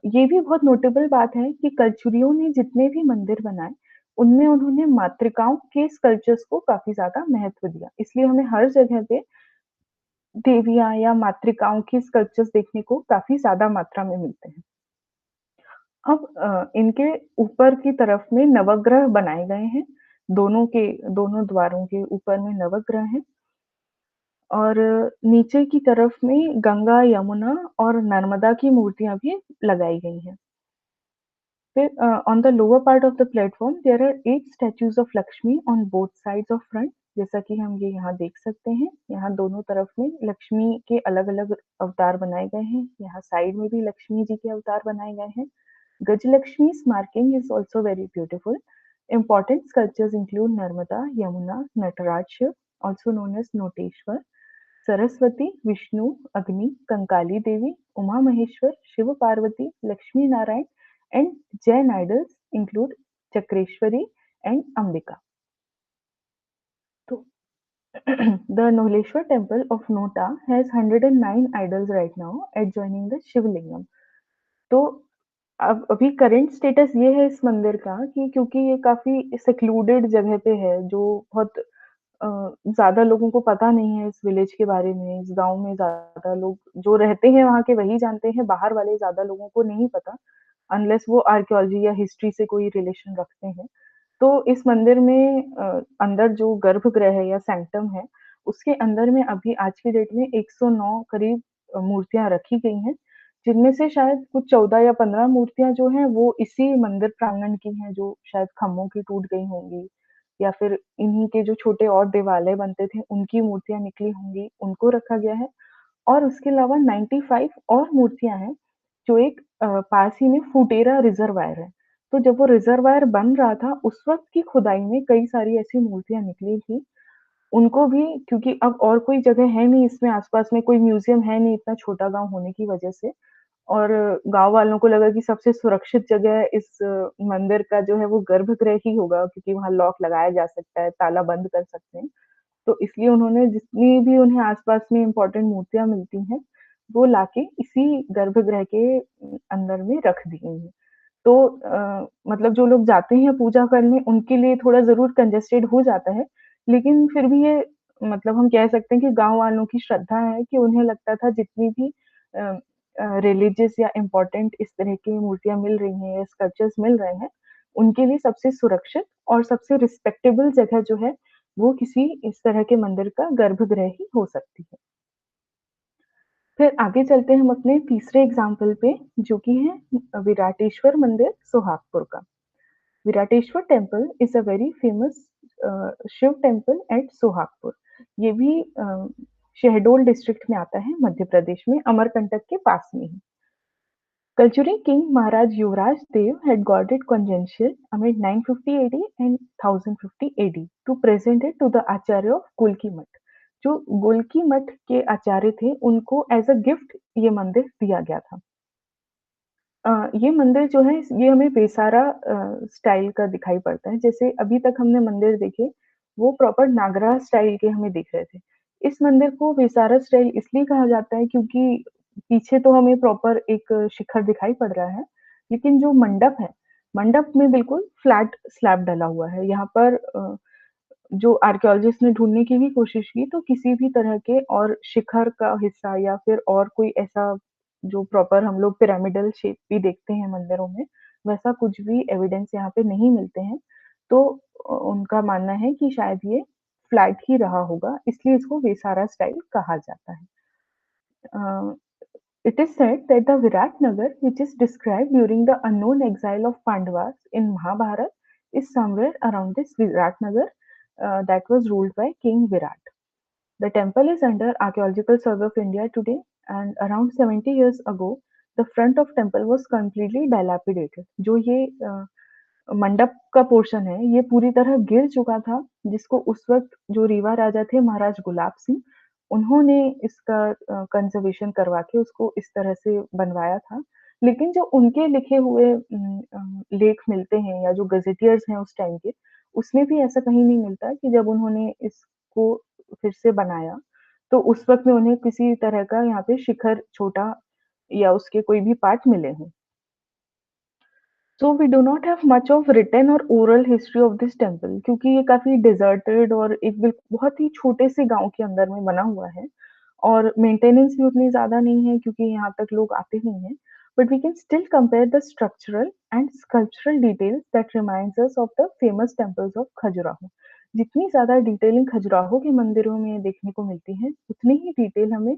ये भी बहुत नोटेबल बात है कि कलचुरियों ने जितने भी मंदिर बनाए, उनमें उन्होंने मातृकाओं के स्कल्पचर्स को काफ़ी ज़्यादा महत्व दिया। इसलिए हमें हर जगह पे देवियाँ या मातृकाओं के स्कल्पचर्स देखने को काफ़ी ज़्यादा मात्रा में मिलते हैं। अब इनके ऊपर की तरफ में नवग्रह बनाए गए हैं। दोनों द्वारों के ऊपर में नवग्रह हैं। और नीचे की तरफ में गंगा, यमुना और नर्मदा की मूर्तियाँ भी लगाई गई हैं। फिर on the lower part of the platform there are 8 statues of Lakshmi on both sides of front, जैसा कि हम ये यहाँ देख सकते हैं। यहाँ दोनों तरफ में लक्ष्मी के अलग-अलग अवतार बनाए गए हैं। यहाँ साइड में भी लक्ष्मी जी के अवतार बनाए गए हैं। Gajalakshmi's marking is also very beautiful. Important sculptures include Narmada, Yamuna, Nataraj, also known as Noteshwar, Saraswati, Vishnu, Agni, Kankali Devi, Uma Maheshwar, Shiva Parvati, Lakshmi Narayan, and Jain idols include Chakreshwari and Ambika. So, the Nohleshwar temple of Nota has 109 idols right now adjoining the Shivlingam. तो अब अभी current status ये है इस मंदिर का कि क्योंकि ये काफ़ी सेक्लूडेड जगह पे है, जो बहुत ज़्यादा लोगों को पता नहीं है इस विलेज के बारे में, इस गाँव में ज़्यादा लोग जो रहते हैं वहाँ के वही जानते हैं, बाहर वाले ज़्यादा लोगों को नहीं पता, अनलेस वो आर्कियोलॉजी या हिस्ट्री से कोई रिलेशन रखते हैं। तो इस मंदिर में अंदर जो गर्भगृह है या सैंक्टम है, उसके अंदर में अभी आज की डेट में 109 करीब मूर्तियाँ रखी गई हैं, जिनमें से शायद कुछ 14 या 15 मूर्तियाँ जो हैं वो इसी मंदिर प्रांगण की हैं, जो शायद खम्भों की टूट गई होंगी या फिर इन्हीं के जो छोटे और देवालय बनते थे, उनकी मूर्तियाँ निकली होंगी, उनको रखा गया है। और उसके अलावा 95 और मूर्तियाँ हैं, जो एक पास ही में फुटेरा रिज़र्वायर है। तो जब वो रिज़र्वायर बन रहा था, उस वक़्त की खुदाई में कई सारी ऐसी मूर्तियाँ निकली थी। उनको भी क्योंकि अब और कोई जगह है नहीं इसमें आस-पास में कोई म्यूज़ियम है नहीं इतना छोटा गाँव होने की वजह से और गाँव वालों को लगा कि सबसे सुरक्षित जगह इस मंदिर का जो है वो गर्भगृह ही होगा क्योंकि वहाँ लॉक लगाया जा सकता है, ताला बंद कर सकते हैं। तो इसलिए उन्होंने जितनी भी उन्हें आस-पास में इम्पोर्टेंट मूर्तियाँ मिलती हैं, वो लाके इसी गर्भगृह के अंदर में रख दी गई हैं। तो मतलब जो लोग जाते हैं पूजा करने उनके लिए थोड़ा ज़रूर कंजेस्टेड हो जाता है, लेकिन फिर भी ये मतलब हम कह सकते हैं कि गाँव वालों की श्रद्धा है कि उन्हें लगता था जितनी भी अ रिलीजियस या इम्पोर्टेंट इस तरह की मूर्तियाँ मिल रही हैं या स्कल्पचर्स मिल रहे हैं, उनके लिए सबसे सुरक्षित और सबसे रिस्पेक्टेबल जगह जो है, वो किसी इस तरह के मंदिर का गर्भगृह ही हो सकती है। फिर आगे चलते हैं हम अपने तीसरे एग्ज़ाम्पल पे, जो कि है विराटेश्वर मंदिर सोहागपुर का। Virateshwar temple is a very famous Shiva temple at Sohagpur. ये भी शहडोल डिस्ट्रिक्ट में आता है, मध्य प्रदेश में, अमरकंटक के पास में ही। Conjuring King Maharaj Yuvraj Dev had got it congenial amid 950 AD and 1050 AD to present it to the Acharya of Golki Math. जो गोलकी मठ के आचार्य थे उनको एज अ गिफ्ट ये मंदिर दिया गया था। ये मंदिर जो है ये हमें वेसारा स्टाइल का दिखाई पड़ता है। जैसे अभी तक हमने मंदिर देखे, वो प्रॉपर नागरा स्टाइल के हमें दिख रहे थे। इस मंदिर को वेसारा स्टाइल इसलिए कहा जाता है क्योंकि पीछे तो हमें प्रॉपर एक शिखर दिखाई पड़ रहा है, लेकिन जो मंडप है, मंडप में बिल्कुल फ्लैट स्लैब डला हुआ है। यहाँ पर जो आर्कियोलॉजिस्ट ने ढूँढने की भी कोशिश की तो किसी भी तरह के और शिखर का हिस्सा या फिर और कोई ऐसा जो प्रॉपर हम लोग पिरामिडल शेप भी देखते हैं मंदिरों में, वैसा कुछ भी एविडेंस यहाँ पे नहीं मिलते हैं। तो उनका मानना है कि शायद ये फ्लैट ही रहा होगा, इसलिए इसको वेसारा स्टाइल कहा जाता है। अ, It is said that the Viratnagar, which is described during the unknown exile of Pandavas in Mahabharata, is somewhere around this Viratnagar that was ruled by King Virat. The temple is under Archaeological Survey of India today, and around 70 years ago, the front of temple was completely dilapidated. जो ये मंडप का portion है, ये पूरी तरह गिर चुका था, जिसको उस वक़्त जो रीवा राजा थे महाराज गुलाब सिंह, उन्होंने इसका कंज़र्वेशन करवा के उसको इस तरह से बनवाया था। लेकिन जो उनके लिखे हुए लेख मिलते हैं या जो गज़ेटियर्स हैं उस टाइम के, उसमें भी ऐसा कहीं नहीं मिलता कि जब उन्होंने इसको फिर से बनाया, तो उस वक़्त में उन्हें किसी तरह का यहाँ पे शिखर छोटा या उसके कोई भी पार्ट मिले हों। So we do not have much of written और oral history of this temple क्योंकि ये काफ़ी डिज़र्टेड और एक बहुत ही छोटे से गाँव के अंदर में बना हुआ है और मेंटेनेंस भी उतनी ज़्यादा नहीं है क्योंकि यहाँ तक लोग आते नहीं हैं। But we can still compare the structural and sculptural details that reminds us of the famous temples of Khajuraho. जितनी ज़्यादा डिटेलिंग खजुराहो के मंदिरों में देखने को मिलती है, उतनी ही डिटेल हमें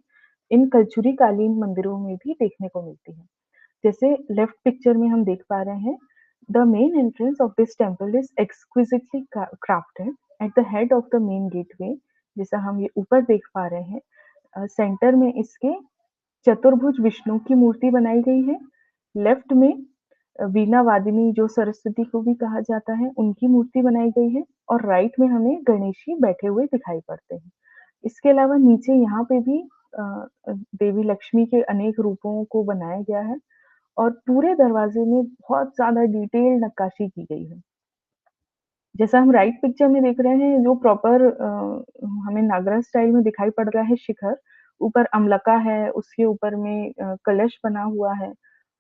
इन कल्चुरी कालीन मंदिरों में भी देखने को मिलती है। जैसे लेफ्ट पिक्चर में हम देख पा रहे हैं, the main entrance of this temple is exquisitely crafted at the head of the main gateway. जैसा हम ये ऊपर देख पा रहे हैं, सेंटर में इसके चतुर्भुज विष्णु की मूर्ति बनाई गई है। लेफ्ट में वीणा वादिनी जो सरस्वती को भी कहा जाता है, उनकी मूर्ति बनाई गई है और राइट में हमें गणेश जी बैठे हुए दिखाई पड़ते हैं। इसके अलावा नीचे यहाँ पे भी देवी लक्ष्मी के अनेक रूपों को बनाया गया है और पूरे दरवाजे में बहुत ज़्यादा डिटेल नक्काशी की गई है। जैसा हम राइट पिक्चर में देख रहे हैं, जो प्रॉपर हमें नागरा स्टाइल में दिखाई पड़ रहा है शिखर, ऊपर अम्लका है, उसके ऊपर में कलश बना हुआ है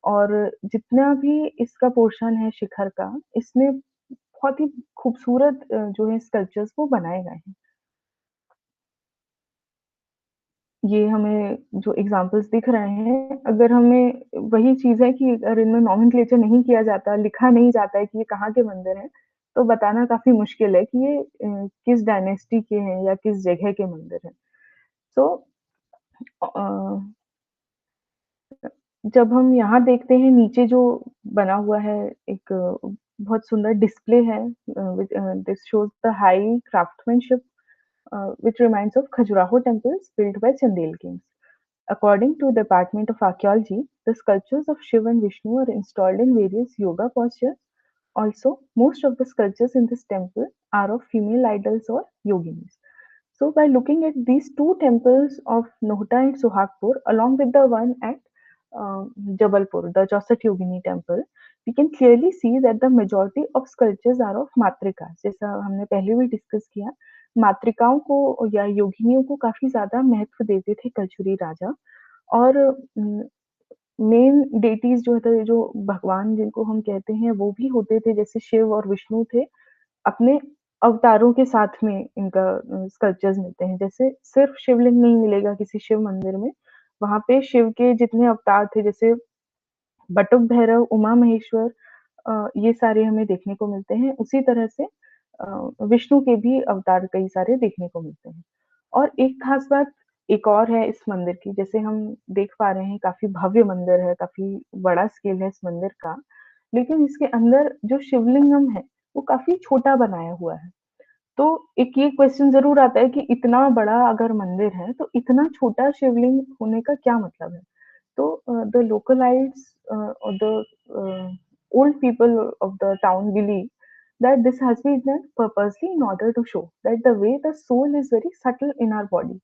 और जितना भी इसका पोर्शन है शिखर का, इसमें बहुत ही खूबसूरत जो है स्कल्पचर्स वो बनाए गए हैं। ये हमें जो एग्ज़ाम्पल्स दिख रहे हैं, अगर हमें वही चीज़ है कि अगर इनमें नोमेनक्लेचर नहीं किया जाता, लिखा नहीं जाता है कि ये कहाँ के मंदिर हैं, तो बताना काफ़ी मुश्किल है कि ये किस डायनेस्टी के हैं या किस जगह के मंदिर हैं। सो अ, जब हम यहाँ देखते हैं नीचे जो बना हुआ है एक बहुत सुंदर डिस्प्ले है this shows the high craftsmanship which reminds of Khajuraho temples built by Chandel kings. According to the Department of Archaeology, the sculptures of Shiva and Vishnu are installed in various yoga postures. Also, most of the sculptures in this temple are of female idols or yoginis. So, by looking at these two temples of Nohta and Sohagpur, along with the one at Jabalpur, the Chaussat Yogini temple, we can clearly see that the majority of sculptures are of मातृका। जैसा हमने पहले भी discuss किया, मातृकाओं को या योगिनियों को काफ़ी ज़्यादा महत्व देते थे कलचुरी राजा और मेन डेटीज़ जो थे, जो भगवान जिनको हम कहते हैं, वो भी होते थे, जैसे शिव और विष्णु थे। अपने अवतारों के साथ में इनका स्कल्पचर्स मिलते हैं। जैसे सिर्फ शिवलिंग नहीं मिलेगा किसी शिव मंदिर में, वहाँ पे शिव के जितने अवतार थे, जैसे बटुक भैरव, उमा महेश्वर ये सारे हमें देखने को मिलते हैं। उसी तरह से विष्णु के भी अवतार कई सारे देखने को मिलते हैं। और एक खास बात एक और है इस मंदिर की, जैसे हम देख पा रहे हैं काफ़ी भव्य मंदिर है, काफ़ी बड़ा स्केल है इस मंदिर का, लेकिन इसके अंदर जो शिवलिंगम है, वो काफ़ी छोटा बनाया हुआ है। तो एक ये क्वेश्चन ज़रूर आता है कि इतना बड़ा अगर मंदिर है, तो इतना छोटा शिवलिंग होने का क्या मतलब है? So, the localites or the old people of the town believe that this has been done purposely in order to show that the way the soul is very subtle in our body.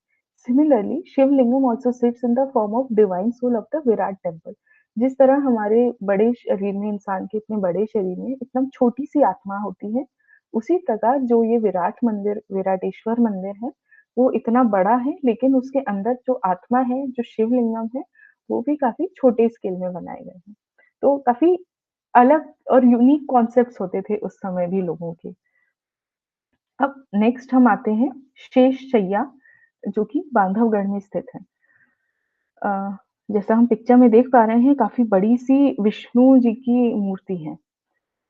Similarly, Shiv Lingam also sits in the form of divine soul of the Virat temple. जिस तरह हमारे बड़े शरीर में इंसान के इतने बड़े शरीर में एकदम छोटी सी आत्मा होती है, उसी प्रकार जो ये विराट मंदिर, विराटेश्वर मंदिर है, वो इतना बड़ा है, लेकिन उसके अंदर जो आत्मा है, जो शिवलिंगम है, वो भी काफ़ी छोटे स्केल में बनाए गए हैं। तो काफ़ी अलग और यूनिक कॉन्सेप्ट्स होते थे उस समय भी लोगों के। अब नेक्स्ट हम आते हैं शेषशय्या जो कि बांधवगढ़ में स्थित है। अ, जैसा हम पिक्चर में देख पा रहे हैं काफ़ी बड़ी-सी विष्णु जी की मूर्ति है।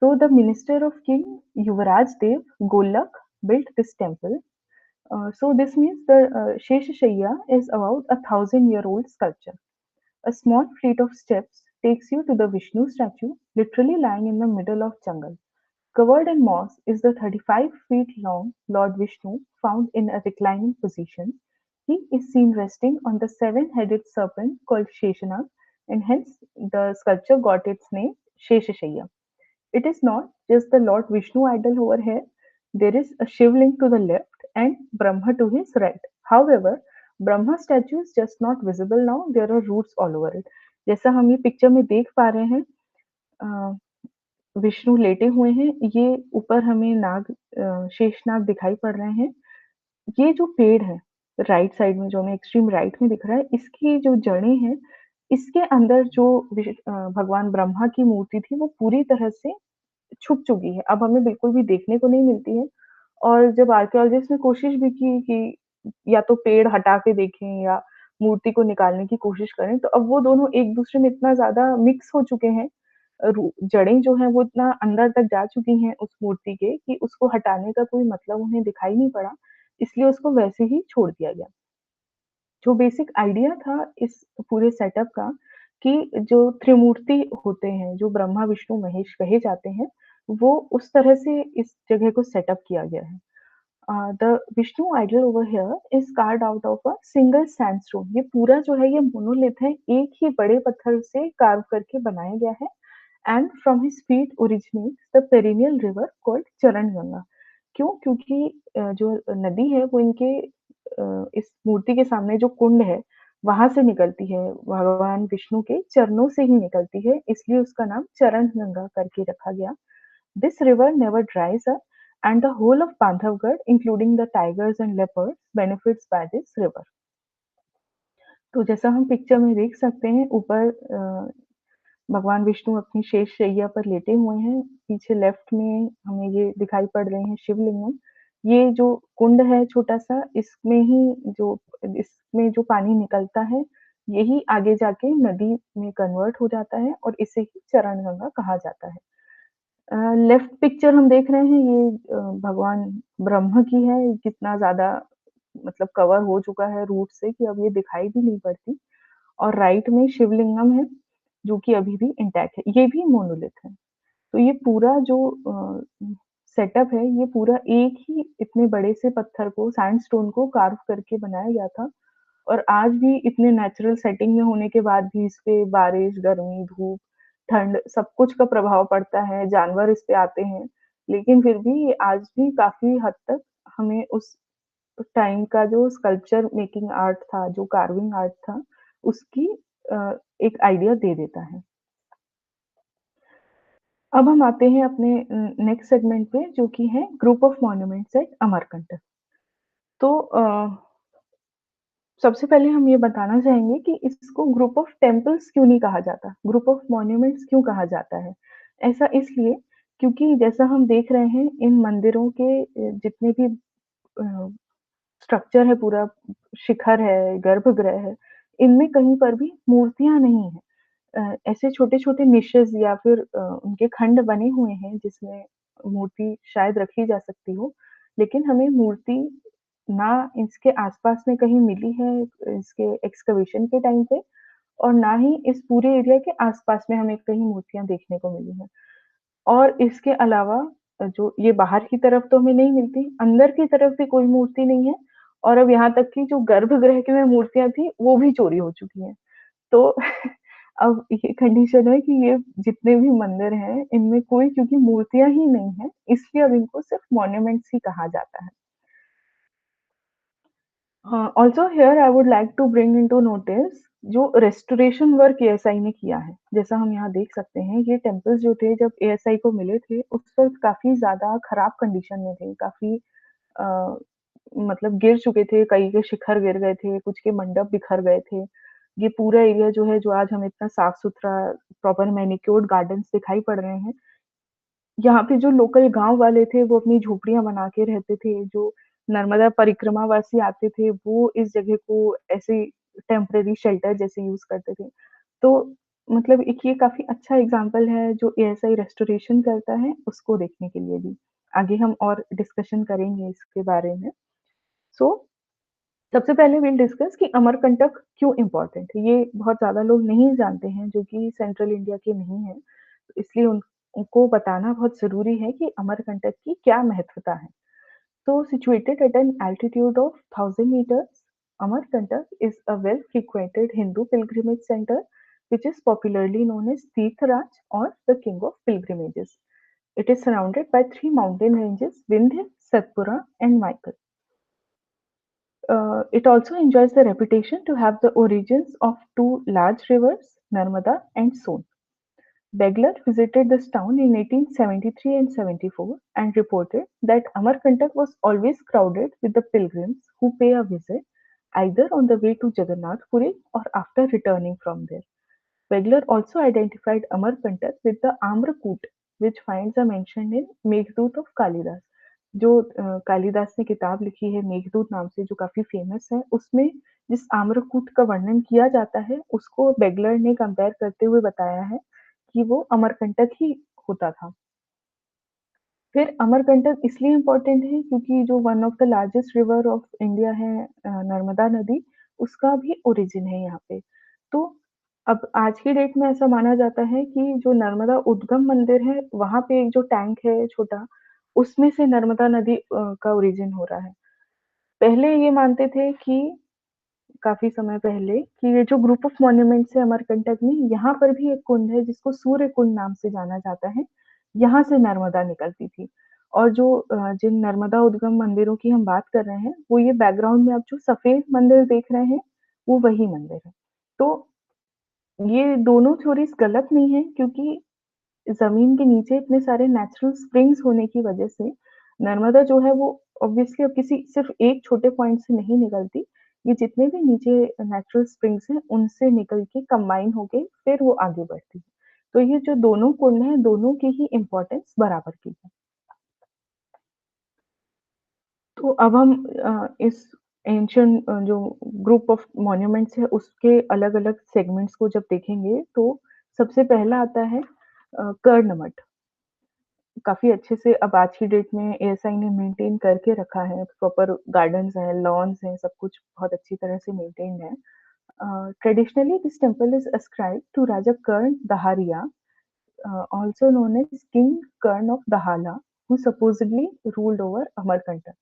So the minister of King Yuvraj Dev Golak built this temple. So this means the Sheshashayya is about 1,000-year-old sculpture. A small flight of steps takes you to the Vishnu statue, literally lying in the middle of jungle. Covered in moss is the 35 feet long Lord Vishnu found in a reclining position. He is seen resting on the seven-headed serpent called Sheshanag, and hence the sculpture got its name Sheshashayya. It is not just the Lord Vishnu idol over here. There is a Shivling to the left and Brahma to his right. However, Brahma statue is just not visible now. There are roots all over it. जैसा हम ये picture में देख पा रहे हैं, विष्णु लेटे हुए हैं। ये ऊपर हमें शेषनाग दिखाई पड़ रहे हैं। ये जो पेड़ है, राइट साइड में जो हमें एक्सट्रीम राइट में दिख रहा है, इसकी जो जड़ें हैं, इसके अंदर जो भगवान ब्रह्मा की मूर्ति थी, वो पूरी तरह से छुप चुकी है। अब हमें बिल्कुल भी देखने को नहीं मिलती है और जब आर्कियोलॉजिस्ट ने कोशिश भी की कि या तो पेड़ हटा के देखें या मूर्ति को निकालने की कोशिश करें, तो अब वो दोनों एक-दूसरे में इतना ज़्यादा मिक्स हो चुके हैं जड़ें जो हैं वो इतना अंदर तक जा चुकी हैं उस मूर्ति के कि उसको हटाने का कोई मतलब उन्हें दिखाई नहीं पड़ा, इसलिए उसको वैसे ही छोड़ दिया गया। जो बेसिक आइडिया था इस पूरे सेटअप का कि जो त्रिमूर्ति होते हैं, जो ब्रह्मा, विष्णु, महेश कहे जाते हैं, वो उस तरह से इस जगह को सेटअप किया गया है। The Vishnu idol over here is carved out of a single sandstone. ये पूरा जो है ये मोनोलिथ है, एक ही बड़े पत्थर से कार्व करके बनाया गया है। And from his feet originates the perennial river called Charan Ganga. क्यों? क्योंकि जो नदी है वो इनके इस मूर्ति के सामने जो कुंड है वहां से निकलती है, भगवान विष्णु के चरणों से ही निकलती है, इसलिए उसका नाम चरण गंगा करके रखा गया। This river never ड्राइज up and the whole of Bandhavgarh, including the tigers and leopards, benefits by this river. तो जैसा हम पिक्चर में देख सकते हैं, ऊपर भगवान विष्णु अपनी शेष शैया पर लेटे हुए हैं। पीछे लेफ्ट में हमें ये दिखाई पड़ रहे हैं शिवलिंगम। ये जो कुंड है छोटा-सा, इसमें जो पानी निकलता है, यही आगे जाके नदी में कन्वर्ट हो जाता है और इसे ही चरण गंगा कहा जाता है। लेफ्ट पिक्चर हम देख रहे हैं ये भगवान ब्रह्म की है, कितना ज़्यादा मतलब कवर हो चुका है रूट से कि अब ये दिखाई भी नहीं पड़ती। और राइट में शिवलिंगम है, जो कि अभी भी इंटैक्ट है। ये भी मोनोलिथ है। तो ये पूरा जो सेटअप है, ये पूरा एक ही इतने बड़े से पत्थर को, सैंडस्टोन को कार्व करके बनाया गया था। और आज भी इतने नेचुरल सेटिंग में होने के बाद भी इस पे बारिश, गर्मी, धूप, ठंड सब कुछ का प्रभाव पड़ता है, जानवर इस पे आते हैं, लेकिन फिर भी ये आज भी काफ़ी हद तक हमें उस टाइम का जो स्कल्पचर मेकिंग आर्ट था, जो कार्विंग आर्ट था, उसकी एक आइडिया दे देता है। अब हम आते हैं अपने नेक्स्ट सेगमेंट पे जो कि है group of monuments at Amarkantak. तो सबसे पहले हम ये बताना चाहेंगे कि इसको ग्रुप ऑफ टेम्पल्स क्यों नहीं कहा जाता, ग्रुप ऑफ मॉन्यूमेंट्स क्यों कहा जाता है? ऐसा इसलिए क्योंकि जैसा हम देख रहे हैं इन मंदिरों के जितने भी अ, स्ट्रक्चर है पूरा, शिखर है, गर्भगृह है, इनमें कहीं पर भी मूर्तियाँ नहीं हैं। ऐसे छोटे-छोटे निशेज़ या फिर उनके खंड बने हुए हैं जिसमें मूर्ति शायद रखी जा सकती हो, लेकिन हमें मूर्ति ना इसके आस-पास में कहीं मिली है इसके एक्सकवेशन के टाइम पे और ना ही इस पूरे एरिया के आस-पास में हमें कहीं मूर्तियाँ देखने को मिली हैं। और इसके अलावा जो ये बाहर की तरफ तो हमें नहीं मिलती, अंदर की तरफ भी कोई मूर्ति नहीं है और अब यहाँ तक कि जो गर्भगृह की में मूर्तियाँ थी, वो भी चोरी हो चुकी हैं। तो अब ये कंडीशन है कि ये जितने भी मंदिर हैं, इनमें कोई क्योंकि मूर्तियाँ ही नहीं हैं, इसलिए अब इनको सिर्फ मॉन्यूमेंट्स ही कहा जाता है। Also here I would like to bring into notice जो रेस्टोरेशन वर्क एएसआई ने किया है। जैसा हम यहाँ देख सकते हैं, ये टेम्पल्स जो थे जब एएसआई को मिले थे, उस वक़्त काफ़ी ज़्यादा खराब कंडीशन में थे, काफ़ी अ, मतलब गिर चुके थे, कई के शिखर गिर गए थे, कुछ के मंडप बिखर गए थे। ये पूरा एरिया जो है, जो आज हमें इतना साफ-सुथरा प्रॉपर मैनीक्योर्ड गार्डन्स दिखाई पड़ रहे हैं, यहाँ पे जो लोकल गाँव वाले थे, वो अपनी झोपड़ियाँ बना के रहते थे, जो नर्मदा परिक्रमा वासी आते थे, वो इस जगह को ऐसे टेम्परेरी शेल्टर जैसे यूज़ करते थे। तो मतलब एक ये काफ़ी अच्छा एग्ज़ाम्पल है, जो एएसआई रेस्टोरेशन करता है, उसको देखने के लिए भी। आगे हम और डिस्कशन करेंगे इसके बारे में। सो सबसे पहले विल डिस्कस कि अमरकंटक क्यों इम्पोर्टेंट है। ये बहुत ज़्यादा लोग नहीं जानते हैं, जो कि सेंट्रल इंडिया के नहीं हैं, इसलिए उनको बताना बहुत ज़रूरी है कि अमरकंटक की क्या महत्वता है। So situated at an altitude of 1000 meters, Amarkantak is a well-frequented Hindu pilgrimage center which is popularly known as Tirthraj or the King of Pilgrimages. It is surrounded by three mountain ranges, Vindhya, Satpura and Michael. It also enjoys the reputation to have the origins of two large rivers, Narmada and Son. Beglar visited this town in 1873 and 74 and reported that Amarkantak was always crowded with the pilgrims who pay a visit either on the way to Jagannath Puri or after returning from there. Beglar also identified Amarkantak with the Amrakut, which finds a mention in Meghdut of Kalidas. जो कालिदास ने किताब लिखी है मेघदूत नाम से जो काफी famous है, उसमें जिस आम्रकूट का वर्णन किया जाता है, उसको बेगलर ने कंपेयर करते हुए बताया है कि वो अमरकंटक ही होता था। फिर अमरकंटक इसलिए इम्पोर्टेंट है क्योंकि जो one of the largest river of India है नर्मदा नदी, उसका भी ओरिजिन है यहाँ पे। तो अब आज की डेट में ऐसा माना जाता है कि जो नर्मदा उद्गम मंदिर है, वहाँ पे एक जो टैंक है छोटा, उसमें से नर्मदा नदी का ओरिजिन हो रहा है। पहले ये मानते थे कि काफ़ी समय पहले कि ये जो ग्रुप ऑफ मॉन्यूमेंट्स है अमरकंटक में, यहाँ पर भी एक कुंड है जिसको सूर्य कुंड नाम से जाना जाता है। यहाँ से नर्मदा निकलती थी और जो जिन नर्मदा उद्गम मंदिरों की हम बात कर रहे हैं, वो ये बैकग्राउंड में आप जो सफ़ेद मंदिर देख रहे हैं, वो वही मंदिर है। तो ये दोनों थ्योरीज़ गलत नहीं है क्योंकि ज़मीन के नीचे इतने सारे नेचुरल स्प्रिंग्स होने की वजह से नर्मदा जो है वो ऑब्वियसली अब किसी सिर्फ़ एक छोटे पॉइंट से नहीं निकलती। ये जितने भी नीचे नेचुरल स्प्रिंग्स हैं, उनसे निकल के कंबाइन होके फिर वो आगे बढ़ती है। तो ये जो दोनों कुंड हैं, दोनों की ही इम्पोर्टेंस बराबर की है। तो अब हम इस एंशिएंट जो ग्रुप ऑफ मॉन्यूमेंट्स है, उसके अलग-अलग सेगमेंट्स को जब देखेंगे, तो सबसे पहला आता है कर्ण मठ। काफ़ी अच्छे से अब आज की डेट में एएसआई ने मेंटेन करके रखा है, प्रॉपर गार्डन्स हैं, लॉन्स हैं, सब कुछ बहुत अच्छी तरह से मेंटेन्ड है। Traditionally this temple is ascribed to Raja Karn Daharia, also known as King Karn of Dahala, who supposedly ruled over Amarkantak.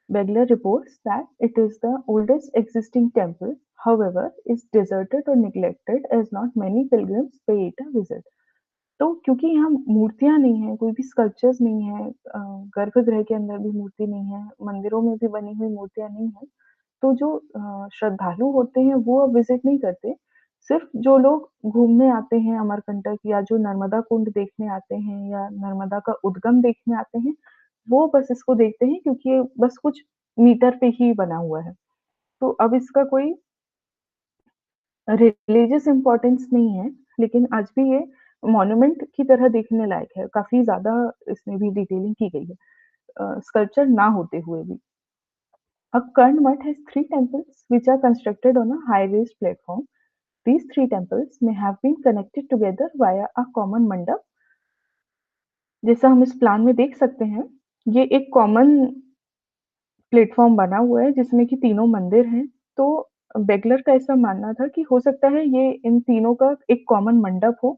Begler reports that it is the oldest existing temple, however, is deserted or neglected as not many pilgrims pay it a visit. तो क्योंकि यहाँ मूर्तियाँ नहीं हैं, कोई भी sculptures नहीं है गर्भगृह के अंदर भी मूर्ति नहीं है, मंदिरों में भी बनी हुई मूर्तियाँ नहीं हैं, तो जो श्रद्धालु होते हैं वो अब विज़िट नहीं करते। सिर्फ़ जो लोग घूमने आते हैं अमरकंटक या जो नर्मदा कुंड देखने आते हैं या नर्मदा का उद्गम देखने आते हैं, वो बस इसको देखते हैं क्योंकि ये बस कुछ मीटर पे ही बना हुआ है। तो अब इसका कोई रिलीजियस इम्पोर्टेंस नहीं है, लेकिन आज भी ये मॉन्यूमेंट की तरह देखने लायक है। काफ़ी ज़्यादा इसमें भी डिटेलिंग की गई है स्कल्पचर ना होते हुए भी। अब कर्ण मठ has three temples which are constructed on a high-raised platform. These three temples may have been connected together via a common mandap. जैसा हम इस प्लान में देख सकते हैं, ये एक कॉमन प्लेटफ़ॉर्म बना हुआ है जिसमें कि तीनों मंदिर हैं। तो बेगलर का ऐसा मानना था कि हो सकता है ये इन तीनों का एक कॉमन मंडप हो।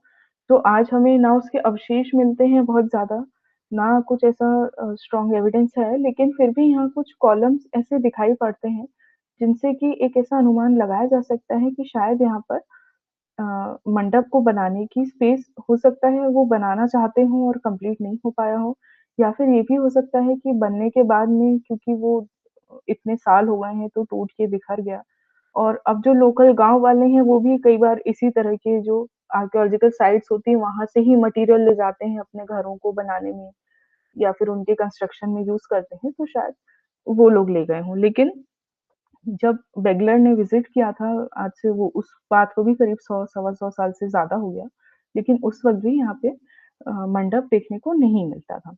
तो आज हमें ना उसके अवशेष मिलते हैं बहुत ज़्यादा, ना कुछ ऐसा स्ट्रॉन्ग एविडेंस है, लेकिन फिर भी यहाँ कुछ कॉलम्स ऐसे दिखाई पड़ते हैं, जिनसे कि एक ऐसा अनुमान लगाया जा सकता है कि शायद यहाँ पर मंडप को बनाने की स्पेस हो सकता है वो बनाना चाहते हों और कंप्लीट नहीं हो पाया हो, या फिर ये भी हो सकता है कि बनने के बाद में क्योंकि वो इतने साल हो गए हैं तो टूट के बिखर गया। और अब जो लोकल गाँव वाले हैं वो भी कई बार इसी तरह के जो आर्कियोलॉजिकल साइट्स होती हैं वहाँ से ही मटीरियल ले जाते हैं अपने घरों को बनाने में या फिर उनके कंस्ट्रक्शन में यूज़ करते हैं, तो शायद वो लोग ले गए हों। लेकिन जब बेगलर ने विज़िट किया था, आज से वो उस बात को भी करीब 100 सवा 100 साल से ज़्यादा हो गया, लेकिन उस वक़्त भी यहाँ पे मंडप देखने को नहीं मिलता था।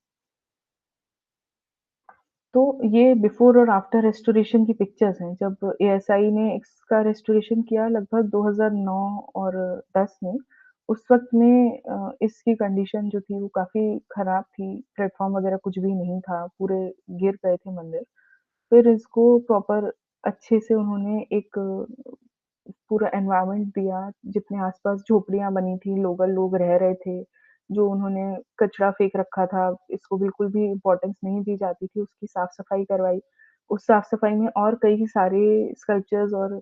तो ये बिफ़ोर और आफ्टर रेस्टोरेशन की पिक्चर्स हैं, जब एएसआई ने इसका रेस्टोरेशन किया लगभग 2009 और 10 में, उस वक़्त में इसकी कंडीशन जो थी वो काफ़ी खराब थी, प्लेटफ़ॉर्म वग़ैरह कुछ भी नहीं था, पूरे गिर गए थे मंदिर। फिर इसको प्रॉपर अच्छे से उन्होंने एक पूरा एनवायरनमेंट दिया, जितने आस-पास झोपड़ियाँ बनी थी, लोकल लोग रह रहे थे, जो उन्होंने कचरा फेंक रखा था, इसको बिल्कुल भी इम्पोर्टेंस नहीं दी जाती थी, उसकी साफ-सफाई करवाई। उस साफ-सफाई में और कई सारे स्कल्पचर्स और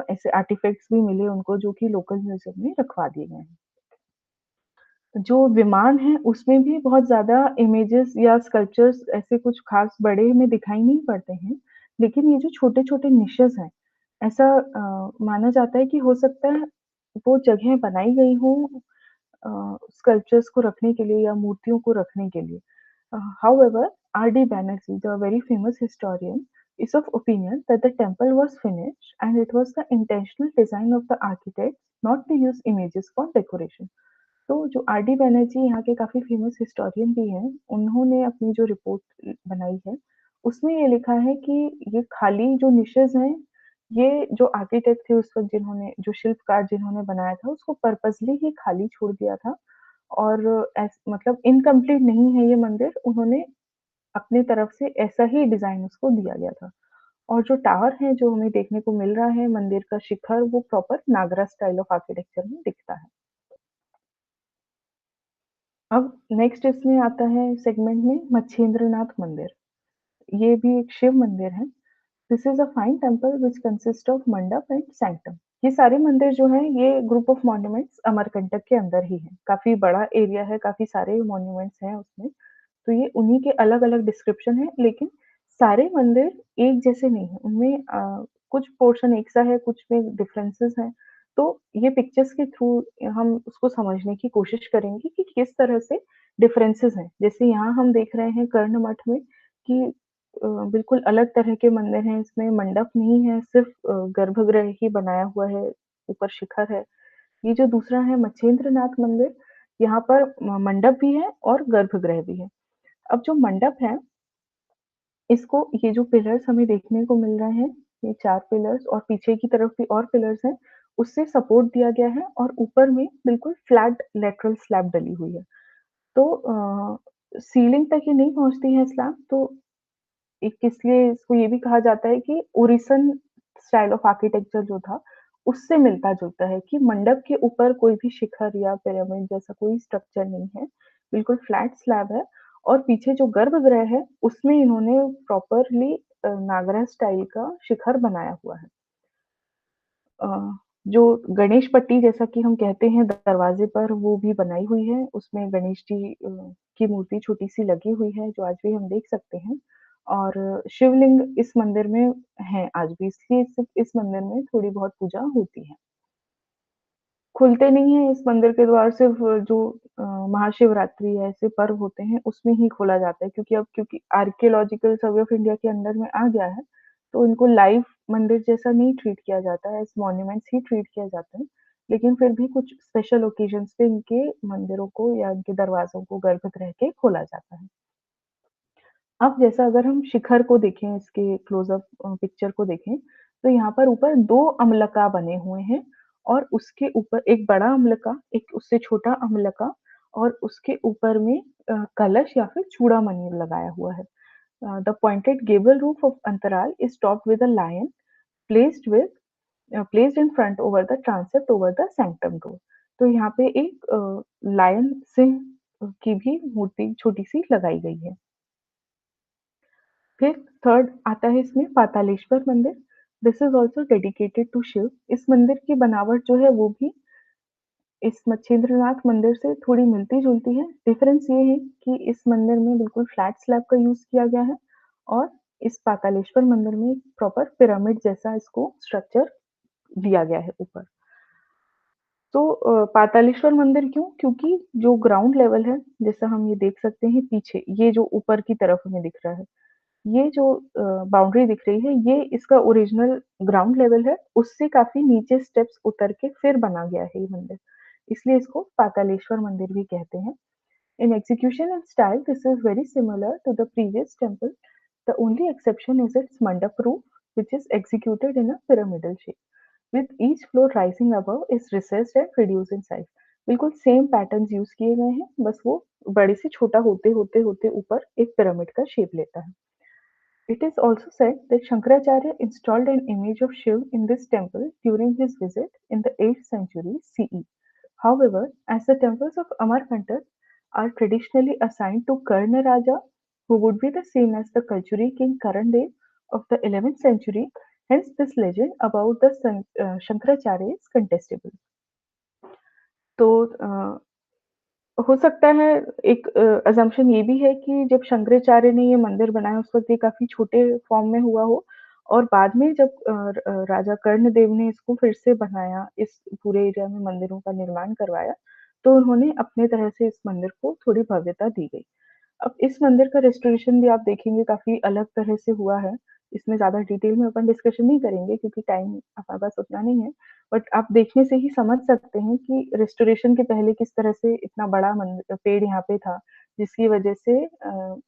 ऐसे आर्टिफैक्ट्स भी मिले उनको जो कि लोकल म्यूज़ियम में रखवा दिए गए हैं। जो विमान है, उसमें भी बहुत ज़्यादा इमेजेस या स्कल्पचर्स ऐसे कुछ ख़ास बड़े में दिखाई नहीं पड़ते हैं। लेकिन ये जो छोटे-छोटे निशेज़ हैं, ऐसा माना जाता है कि हो सकता है वो जगह बनाई गई हों स्कल्पचर्स को रखने के लिए या मूर्तियों को रखने के लिए। However, R.D. Banerjee, the very famous historian, is of opinion that the temple was finished and it was the intentional design of the architects not to use images for decoration. तो जो आर डी बैनर्जी यहाँ के काफ़ी famous historian भी हैं, उन्होंने अपनी जो रिपोर्ट बनाई है, उसमें ये लिखा है कि ये खाली जो निशेज़ हैं, ये जो आर्किटेक्ट थे उस वक़्त जिन्होंने जो शिल्पकार जिन्होंने बनाया था उसको पर्पसली ही खाली छोड़ दिया था और मतलब इनकम्प्लीट नहीं है ये मंदिर, उन्होंने अपनी तरफ से ऐसा ही डिज़ाइन उसको दिया गया था। और जो टावर है जो हमें देखने को मिल रहा है मंदिर का शिखर वो proper Nagara style of architecture में दिखता है। अब नेक्स्ट इसमें आता है सेगमेंट में मच्छेंद्रनाथ मंदिर। ये भी एक शिव मंदिर है। This is a fine temple which consist of मंडप एंड सैंक्टम। ये सारे मंदिर जो हैं ये ग्रुप ऑफ मॉन्यूमेंट्स अमरकंटक के अंदर ही हैं। काफ़ी बड़ा एरिया है, काफ़ी सारे मॉन्यूमेंट्स हैं उसमें। तो ये उन्हीं के अलग-अलग डिस्क्रिप्शन है, लेकिन सारे मंदिर एक जैसे नहीं हैं। उनमें कुछ पोर्शन एक सा है, कुछ में डिफरेंसेस हैं। तो ये पिक्चर्स के थ्रू हम उसको समझने की कोशिश करेंगे कि किस तरह से डिफरेंसेस हैं। जैसे यहाँ हम देख रहे हैं कर्ण मठ में कि बिल्कुल अलग तरह के मंदिर हैं, इसमें मंडप नहीं है, सिर्फ़ गर्भगृह ही बनाया हुआ है, ऊपर शिखर है। ये जो दूसरा है मच्छेंद्रनाथ मंदिर, यहाँ पर मंडप भी है और गर्भगृह भी है। अब जो मंडप है, इसको ये जो पिलर्स हमें देखने को मिल रहे हैं, ये 4 पिलर्स और पीछे की तरफ भी और पिलर्स हैं, उससे सपोर्ट दिया गया है और ऊपर में बिल्कुल फ्लैट लेटरल स्लैब डली हुई है। तो सीलिंग तक ये नहीं पहुँचती है स्लैब, तो एक इसलिए इसको ये भी कहा जाता है कि ओरिसन स्टाइल ऑफ आर्किटेक्चर जो था, उससे मिलता-जुलता है कि मंडप के ऊपर कोई भी शिखर या पिरामिड जैसा कोई स्ट्रक्चर नहीं है, बिल्कुल फ्लैट स्लैब है और पीछे जो गर्भगृह है, उसमें इन्होंने प्रॉपरली नागरा स्टाइल का शिखर बनाया हुआ है। अ, जो गणेश पट्टी जैसा कि हम कहते हैं दरवाजे पर वो भी बनाई हुई है। उसमें गणेश जी की मूर्ति छोटी-सी लगी हुई है जो आज भी हम देख सकते हैं और शिवलिंग इस मंदिर में हैं आज भी इसलिए सिर्फ़ इस मंदिर में थोड़ी बहुत पूजा होती है। खुलते नहीं हैं इस मंदिर के द्वार सिर्फ़ जो महाशिवरात्रि या ऐसे पर्व होते हैं उसमें ही खोला जाता है क्योंकि आर्कियोलॉजिकल सर्वे ऑफ इंडिया के अंडर में आ गया है, तो इनको लाइव मंदिर जैसा नहीं ट्रीट किया जाता है, एज़ मॉन्यूमेंट्स ही ट्रीट किया जाता है। लेकिन फिर भी कुछ स्पेशल ओकेजन्स पे इनके मंदिरों को या इनके दरवाज़ों को गर्भगृह के खोला जाता है। अब जैसा अगर हम शिखर को देखें इसके क्लोज़अप पिक्चर को देखें, तो यहाँ पर ऊपर 2 अम्लका बने हुए हैं और उसके ऊपर एक बड़ा अम्लका, एक उससे छोटा अम्लका और उसके ऊपर में कलश या फिर चूड़ामणि लगाया हुआ है। The pointed gable roof of अंतराल is topped with a lion placed with placed in front over the transept over the sanctum door। तो यहाँ पे एक लायन सिंह की भी मूर्ति छोटी-सी लगाई गई है। फिर थर्ड आता है इसमें पातालेश्वर मंदिर। This is also dedicated to Shiva. इस मंदिर की बनावट जो है वो भी इस मच्छेंद्रनाथ मंदिर से थोड़ी मिलती-जुलती है। डिफरेंस ये है कि इस मंदिर में बिल्कुल फ्लैट स्लैब का यूज़ किया गया है और इस पातालेश्वर मंदिर में प्रॉपर पिरामिड जैसा इसको स्ट्रक्चर दिया गया है ऊपर। तो पातालेश्वर मंदिर क्यों? क्योंकि जो ग्राउंड लेवल है, जैसा हम ये देख सकते हैं पीछे, ये जो ऊपर की तरफ हमें दिख रहा है, ये जो बाउंड्री दिख रही है, ये इसका ओरिजिनल ग्राउंड लेवल है, उससे काफ़ी नीचे स्टेप्स उतर के फिर बना गया है ये मंदिर। इसलिए इसको पातालेश्वर मंदिर भी कहते हैं। In execution and style, this is very similar to the previous temple. The only exception is its mandap roof, which is executed in a pyramidal shape, with each floor rising above is recessed and reduced in size. बिल्कुल same patterns use किए गए हैं, बस वो बड़े से छोटा होते ऊपर एक पिरामिड का शेप लेता है। It is also said that Shankaracharya installed an image of Shiv in this temple during his visit in the 8th century CE. However, as the temples of Amarkantak are traditionally assigned to Karna Raja, who would be the same as the Kalchuri king Karandev of the 11th century, hence this legend about the Shankaracharya is contestable. तो हो सकता है एक assumption ये भी है कि जब शंकराचार्य ने ये मंदिर बनाया उस वक़्त ये काफ़ी छोटे फॉर्म में हुआ हो और बाद में जब राजा कर्णदेव ने इसको फिर से बनाया, इस पूरे एरिया में मंदिरों का निर्माण करवाया, तो उन्होंने अपने तरह से इस मंदिर को थोड़ी भव्यता दी गई। अब इस मंदिर का रेस्टोरेशन भी आप देखेंगे काफ़ी अलग तरह से हुआ है। इसमें ज़्यादा डिटेल में अपन डिस्कशन नहीं करेंगे क्योंकि टाइम हमारे पास उतना नहीं है। बट आप देखने से ही समझ सकते हैं कि रेस्टोरेशन के पहले किस तरह से इतना बड़ा पेड़ यहाँ पे था, जिसकी वजह से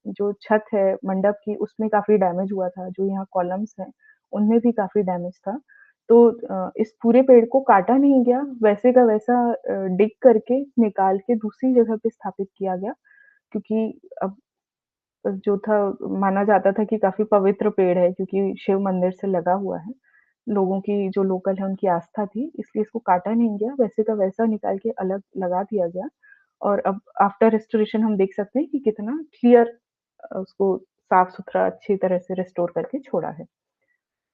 जो छत है मंडप की उसमें काफ़ी डैमेज हुआ था। जो यहाँ कॉलम्स हैं, उनमें भी काफ़ी डैमेज था। तो इस पूरे पेड़ को काटा नहीं गया, वैसे का वैसा डिग करके निकाल के दूसरी जगह पे स्थापित किया गया, क्योंकि अब जो था माना जाता था कि काफ़ी पवित्र पेड़ है क्योंकि शिव मंदिर से लगा हुआ है। लोगों की जो लोकल है उनकी आस्था थी, इसलिए इसको काटा नहीं गया, वैसे का वैसा निकाल के अलग लगा दिया गया और अब आफ्टर रिस्टोरेशन हम देख सकते हैं कि कितना क्लियर उसको साफ-सुथरा अच्छी तरह से रिस्टोर करके छोड़ा है।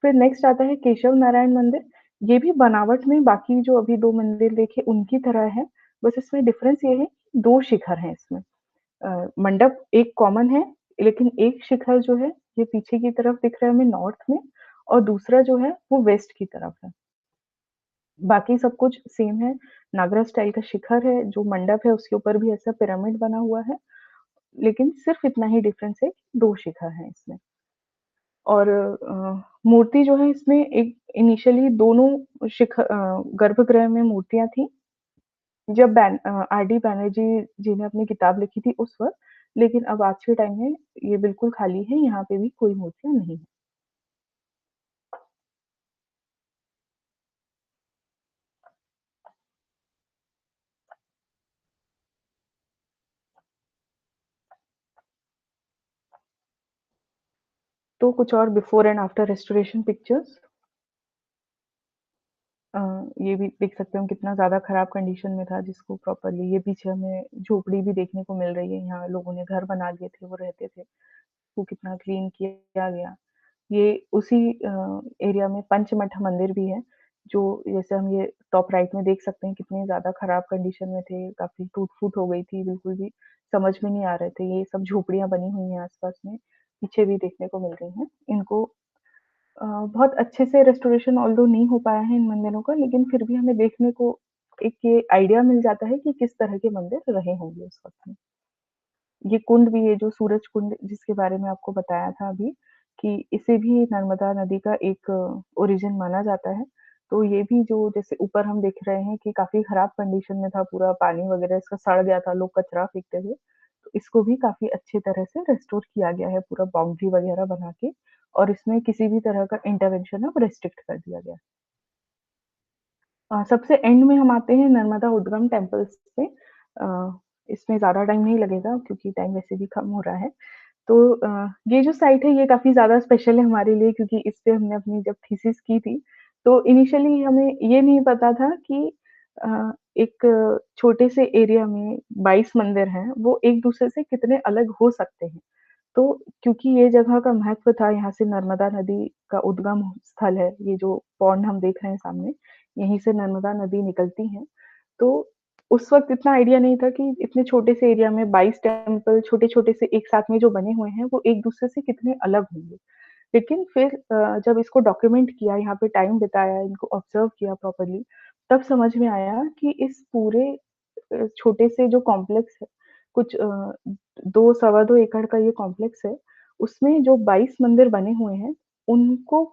फिर नेक्स्ट आता है केशव नारायण मंदिर। ये भी बनावट में बाकी जो अभी 2 मंदिर देखे उनकी तरह है, बस इसमें डिफरेंस ये है, 2 शिखर हैं इसमें। मंडप एक कॉमन है, लेकिन एक शिखर जो है, ये पीछे की तरफ दिख रहा है हमें नॉर्थ में और दूसरा जो है, वो वेस्ट की तरफ है। बाकी सब कुछ सेम है, नागरा स्टाइल का शिखर है, जो मंडप है उसके ऊपर भी ऐसा पिरामिड बना हुआ है, लेकिन सिर्फ इतना ही डिफरेंस है, 2 शिखर हैं इसमें। और मूर्ति जो है इसमें एक इनिशियली दोनों गर्भगृह में मूर्तियाँ थी, जब आर.डी. बैनर्जी जी ने अपनी किताब लिखी थी उस वक़्त, लेकिन अब आज के टाइम में ये बिल्कुल खाली है, यहाँ पे भी कोई मूर्तियाँ नहीं हैं। तो कुछ और before and after restoration pictures. अ, ये भी देख सकते हैं हम कितना ज़्यादा खराब कंडीशन में था जिसको प्रॉपर्ली ये पीछे हमें झोपड़ी भी देखने को मिल रही है, यहाँ लोगों ने घर बना लिए थे, वो रहते थे, वो कितना क्लीन किया गया। ये उसी एरिया में पंचमठ मंदिर भी है, जो जैसे हम ये टॉप राइट में देख सकते हैं कितने ज़्यादा खराब कंडीशन में थे, काफ़ी टूट-फूट हो गई थी, बिल्कुल भी समझ में नहीं आ रहे थे। ये सब झोपड़ियाँ बनी हुई हैं आस-पास में, पीछे भी देखने को मिल रही हैं। इनको बहुत अच्छे से रेस्टोरेशन ऑल्दो नहीं हो पाया है इन मंदिरों का, लेकिन फिर भी हमें देखने को एक ये आइडिया मिल जाता है कि किस तरह के मंदिर रहे होंगे उस वक़्त में। ये कुंड भी है जो सूरज कुंड जिसके बारे में आपको बताया था अभी कि इसे भी नर्मदा नदी का एक ओरिजिन माना जाता है। तो ये भी जो जैसे ऊपर हम देख रहे हैं कि काफ़ी खराब कंडीशन में था पूरा पानी वगैरह इसका सड़ गया था, लोग कचरा फेंकते थे। तो इसको भी काफ़ी अच्छे तरह से रिस्टोर किया गया है पूरा बाउंड्री वगैरह बना के और इसमें किसी भी तरह का इंटरवेंशन अब रिस्ट्रिक्ट कर दिया गया है। सबसे एंड में हम आते हैं नर्मदा उद्गम टेम्पल्स पे। इसमें ज़्यादा टाइम नहीं लगेगा क्योंकि टाइम वैसे भी कम हो रहा है। तो ये जो साइट है ये काफ़ी ज़्यादा स्पेशल है हमारे लिए क्योंकि इस पे हमने अपनी जब थीसिस की थी, तो इनिशियली हमें ये नहीं पता था कि एक छोटे से एरिया में 22 मंदिर हैं, वो एक-दूसरे से कितने अलग हो सकते हैं। तो क्योंकि ये जगह का महत्व था, यहाँ से नर्मदा नदी का उद्गम स्थल है, ये जो पॉन्ड हम देख रहे हैं सामने, यहीं से नर्मदा नदी निकलती है। तो उस वक़्त इतना आइडिया नहीं था कि इतने छोटे से एरिया में 22 टेम्पल छोटे-छोटे से एक साथ में जो बने हुए हैं, वो एक-दूसरे से कितने अलग होंगे। लेकिन फिर जब इसको डॉक्यूमेंट किया, यहाँ पे टाइम बिताया, इनको ऑब्ज़र्व किया प्रॉपर्ली, तब समझ में आया कि इस पूरे छोटे से जो कॉम्प्लेक्स है, कुछ 2 सवा 2 एकड़ का ये कॉम्प्लेक्स है, उसमें जो 22 मंदिर बने हुए हैं, उनको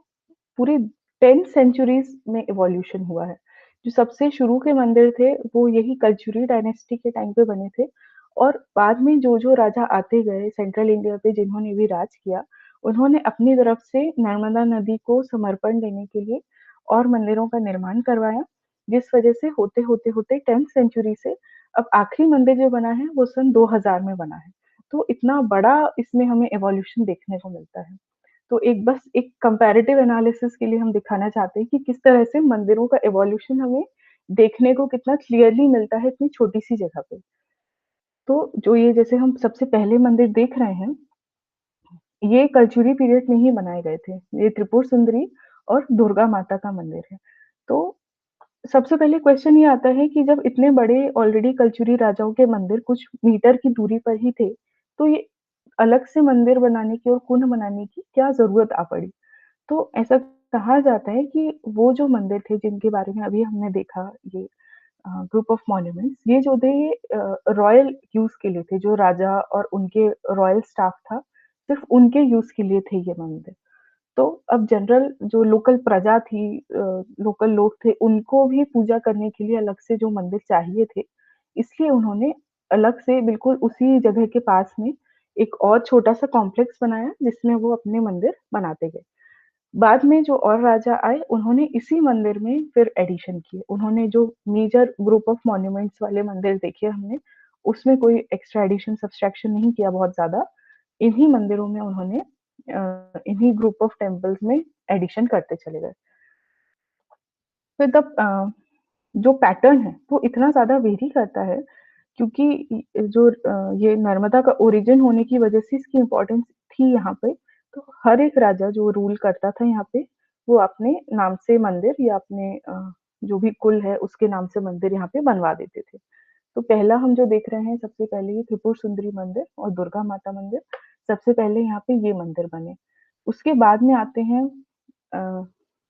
पूरे 10 सेंचुरीज़ में इवोल्यूशन हुआ है। जो सबसे शुरू के मंदिर थे, वो यही कलचुरी डायनेस्टी के टाइम पे बने थे और बाद में जो-जो राजा आते गए सेंट्रल इंडिया पे जिन्होंने भी राज किया, उन्होंने अपनी तरफ से नर्मदा नदी को समर्पण देने के लिए और मंदिरों का निर्माण करवाया, जिस वजह से होते-होते 10th सेंचुरी से अब आखिरी मंदिर जो बना है, वो सन 2000 में बना है। तो इतना बड़ा इसमें हमें इवोल्यूशन देखने को मिलता है। तो एक बस एक कंपैरेटिव एनालिसिस के लिए हम दिखाना चाहते हैं कि किस तरह से मंदिरों का इवोल्यूशन हमें देखने को कितना क्लियरली मिलता है इतनी छोटी-सी जगह पे। तो जो ये जैसे हम सबसे पहले मंदिर देख रहे हैं, ये कलचुरी पीरियड में ही बनाए गए थे। ये त्रिपुर सुंदरी और दुर्गा माता का मंदिर है। तो सबसे पहले क्वेश्चन ये आता है कि जब इतने बड़े ऑलरेडी कलचुरी राजाओं के मंदिर कुछ मीटर की दूरी पर ही थे, तो ये अलग से मंदिर बनाने की और कुंड बनाने की क्या ज़रूरत आ पड़ी? तो ऐसा कहा जाता है कि वो जो मंदिर थे जिनके बारे में अभी हमने देखा ये ग्रुप ऑफ मॉन्यूमेंट्स ये जो थे रॉयल यूज़ के लिए थे, जो राजा और उनके रॉयल स्टाफ था, सिर्फ़ उनके यूज़ के लिए थे ये मंदिर। तो अब जनरल जो लोकल प्रजा थी लोकल लोग थे, उनको भी पूजा करने के लिए अलग से जो मंदिर चाहिए थे, इसलिए उन्होंने अलग से बिल्कुल उसी जगह के पास में एक और छोटा-सा कॉम्प्लेक्स बनाया, जिसमें वो अपने मंदिर बनाते गए। बाद में जो और राजा आए, उन्होंने इसी मंदिर में फिर एडिशन किए। उन्होंने जो मेजर ग्रुप ऑफ मॉन्यूमेंट्स वाले मंदिर देखे हमने, उसमें कोई एक्स्ट्रा एडिशन सब्सट्रैक्शन नहीं किया बहुत ज़्यादा। इन्हीं मंदिरों में उन्होंने इन्हीं ग्रुप ऑफ टेम्पल्स में एडिशन करते चले गए। फिर जो पैटर्न है, वो इतना ज़्यादा वेरी करता है क्योंकि जो ये नर्मदा का ओरिजिन होने की वजह से इसकी इम्पोर्टेंस थी यहाँ पे। तो हर एक राजा जो रूल करता था यहाँ पे, वो अपने नाम से मंदिर या अपने जो भी कुल है उसके नाम से मंदिर यहाँ पे बनवा देते थे। तो पहला हम जो देख रहे हैं, सबसे पहले ये त्रिपुर सुंदरी मंदिर और दुर्गा माता मंदिर, सबसे पहले यहाँ पे ये मंदिर बने। उसके बाद में आते हैं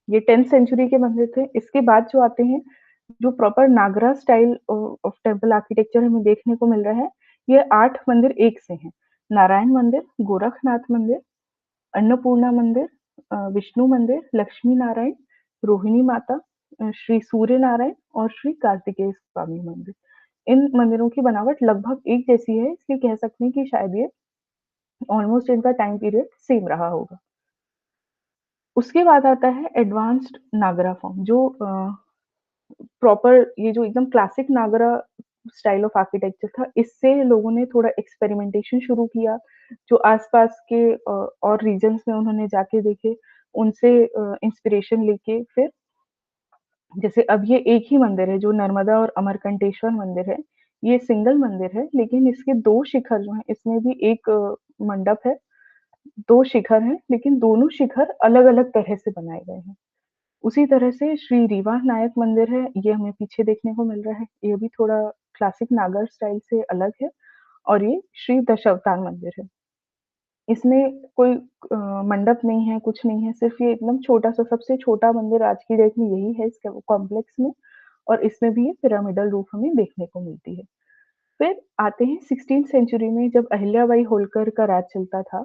ये 10th सेंचुरी के मंदिर थे। इसके बाद जो आते हैं, जो proper Nagara style of temple architecture हमें देखने को मिल रहा है, ये 8 मंदिर एक से हैं। नारायण मंदिर, गोरखनाथ मंदिर, अन्नपूर्णा मंदिर, विष्णु मंदिर, लक्ष्मी नारायण, रोहिणी माता, श्री सूर्य नारायण और श्री कार्तिकेय स्वामी मंदिर। इन मंदिरों की बनावट लगभग एक जैसी है, इसलिए कह सकते हैं कि शायद ये ऑलमोस्ट इनका टाइम पीरियड सेम रहा होगा। उसके बाद आता है एडवांस्ड नागरा फॉर्म, जो प्रॉपर ये जो एकदम classic Nagara style of architecture था, इससे लोगों ने थोड़ा एक्सपेरिमेंटेशन शुरू किया। जो आसपास के और रीजन्स में उन्होंने जाके देखे, उनसे इंस्पिरेशन लेके फिर जैसे अब ये एक ही मंदिर है जो नर्मदा और अमरकंटेश्वर मंदिर है। ये सिंगल मंदिर है, लेकिन इसके 2 शिखर जो हैं, इसमें भी एक मंडप है, 2 शिखर हैं, लेकिन दोनों शिखर अलग-अलग तरह से बनाए गए हैं। उसी तरह से श्री रीवा नायक मंदिर है, ये हमें पीछे देखने को मिल रहा है। ये भी थोड़ा क्लासिक नागर स्टाइल से अलग है और ये श्री दशावतार मंदिर है। इसमें कोई मंडप नहीं है, कुछ नहीं है, सिर्फ़ ये एकदम छोटा-सा सबसे छोटा मंदिर आज की डेट में यही है इसके कॉम्प्लेक्स में और इसमें भी ये पिरामिडल रूफ हमें देखने को मिलती है। फिर आते हैं 16th सेंचुरी में जब अहिल्याबाई होलकर का राज चलता था,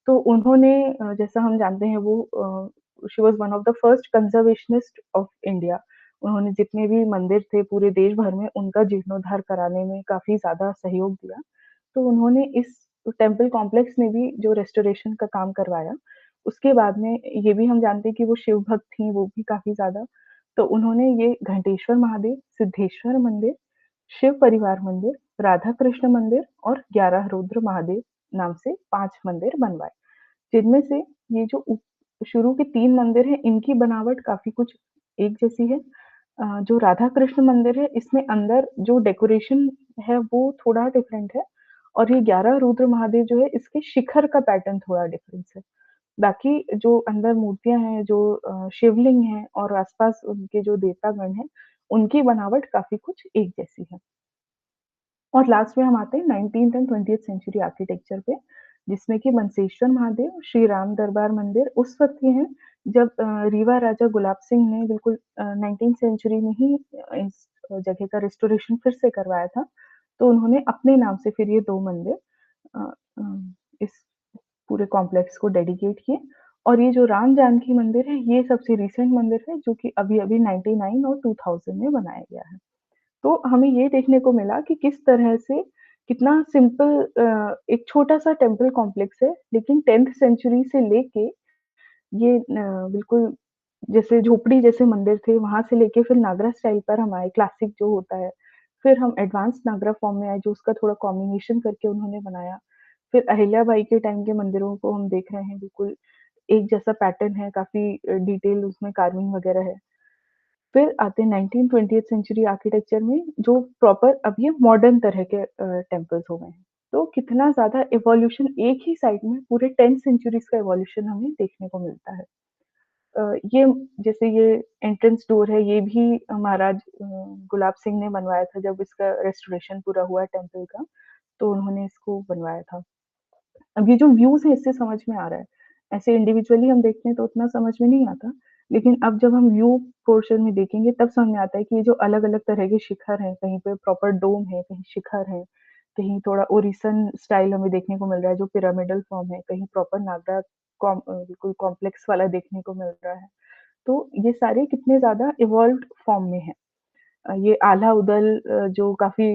तो उन्होंने जैसा हम जानते हैं वो she was one of the first conservationist of India. उन्होंने जितने भी मंदिर थे पूरे देश भर में उनका जीर्णोद्धार कराने में काफ़ी ज़्यादा सहयोग दिया। तो उन्होंने इस टेम्पल कॉम्प्लेक्स में भी जो रेस्टोरेशन का काम करवाया। उसके बाद में ये भी हम जानते हैं कि वो शिव भक्त थीं, वो भी काफ़ी ज़्यादा। तो उन्होंने ये घंटेश्वर महादेव, सिद्धेश्वर मंदिर, शिव परिवार मंदिर, राधा कृष्ण मंदिर और 11 रुद्र महादेव नाम से 5 मंदिर बनवाए। जिनमें से ये जो शुरू के 3 मंदिर हैं, इनकी बनावट काफ़ी कुछ एक जैसी है। जो राधा कृष्ण मंदिर है, इसमें अंदर जो डेकोरेशन है, वो थोड़ा डिफरेंट है और ये 11 रुद्र महादेव जो है, इसके शिखर का पैटर्न थोड़ा डिफरेंस है। बाकी जो अंदर मूर्तियाँ हैं, जो शिवलिंग हैं और आस-पास उनके जो देवतागण हैं, उनकी बनावट काफ़ी कुछ एक जैसी है। और लास्ट में हम आते हैं 19th and 20th century architecture पे, जिसमें कि मनसेश्वर महादेव, श्री राम दरबार मंदिर उस वक़्त के हैं जब रीवा राजा गुलाब सिंह ने बिल्कुल 19th सेंचुरी में ही इस जगह का रिस्टोरेशन फिर से करवाया था। तो उन्होंने अपने नाम से फिर ये 2 मंदिर अ इस पूरे कॉम्प्लेक्स को डेडिकेट किए और ये जो राम जानकी मंदिर है, ये सबसे रिसेंट मंदिर है जो कि अभी-अभी 99 और 2000 में बनाया गया है। तो हमें ये देखने को मिला कि किस तरह से कितना सिंपल एक छोटा-सा टेम्पल कॉम्प्लेक्स है, लेकिन 10th सेंचुरी से लेके ये बिल्कुल जैसे झोपड़ी जैसे मंदिर थे, वहाँ से लेके फिर नागरा स्टाइल पर हम आए, क्लासिक जो होता है। फिर हम एडवांस नागरा फॉर्म में आए, जो उसका थोड़ा कॉम्बिनेशन करके उन्होंने बनाया। फिर अहिल्याबाई के टाइम के मंदिरों को हम देख रहे हैं, बिल्कुल एक जैसा पैटर्न है, काफ़ी डिटेल उसमें कार्विंग वगैरह है। फिर आते हैं 19th-20th सेंचुरी आर्किटेक्चर में जो प्रॉपर अब ये मॉडर्न तरह के टेम्पल्स हो गए हैं। तो कितना ज़्यादा इवोल्यूशन एक ही साइड में पूरे 10 सेंचुरीज़ का इवोल्यूशन हमें देखने को मिलता है। ये जैसे ये एंट्रेंस डोर है, ये भी महाराज गुलाब सिंह ने बनवाया था जब इसका रेस्टोरेशन पूरा हुआ टेम्पल का, तो उन्होंने इसको बनवाया था। अब ये जो व्यूज़ हैं इससे समझ में आ रहा है। ऐसे इंडिविजुअली हम देखते हैं तो उतना समझ में नहीं आता, लेकिन अब जब हम व्यू पोर्शन में देखेंगे तब समझ में आता है कि ये जो अलग-अलग तरह के शिखर हैं, कहीं पे प्रॉपर डोम है, कहीं शिखर है, कहीं थोड़ा ओरिसन स्टाइल हमें देखने को मिल रहा है जो पिरामिडल फॉर्म है, कहीं प्रॉपर नागरा बिल्कुल कॉम्प्लेक्स वाला देखने को मिल रहा है। तो ये सारे कितने ज़्यादा इवॉल्व्ड फॉर्म में हैं। ये आल्हा उदल जो काफ़ी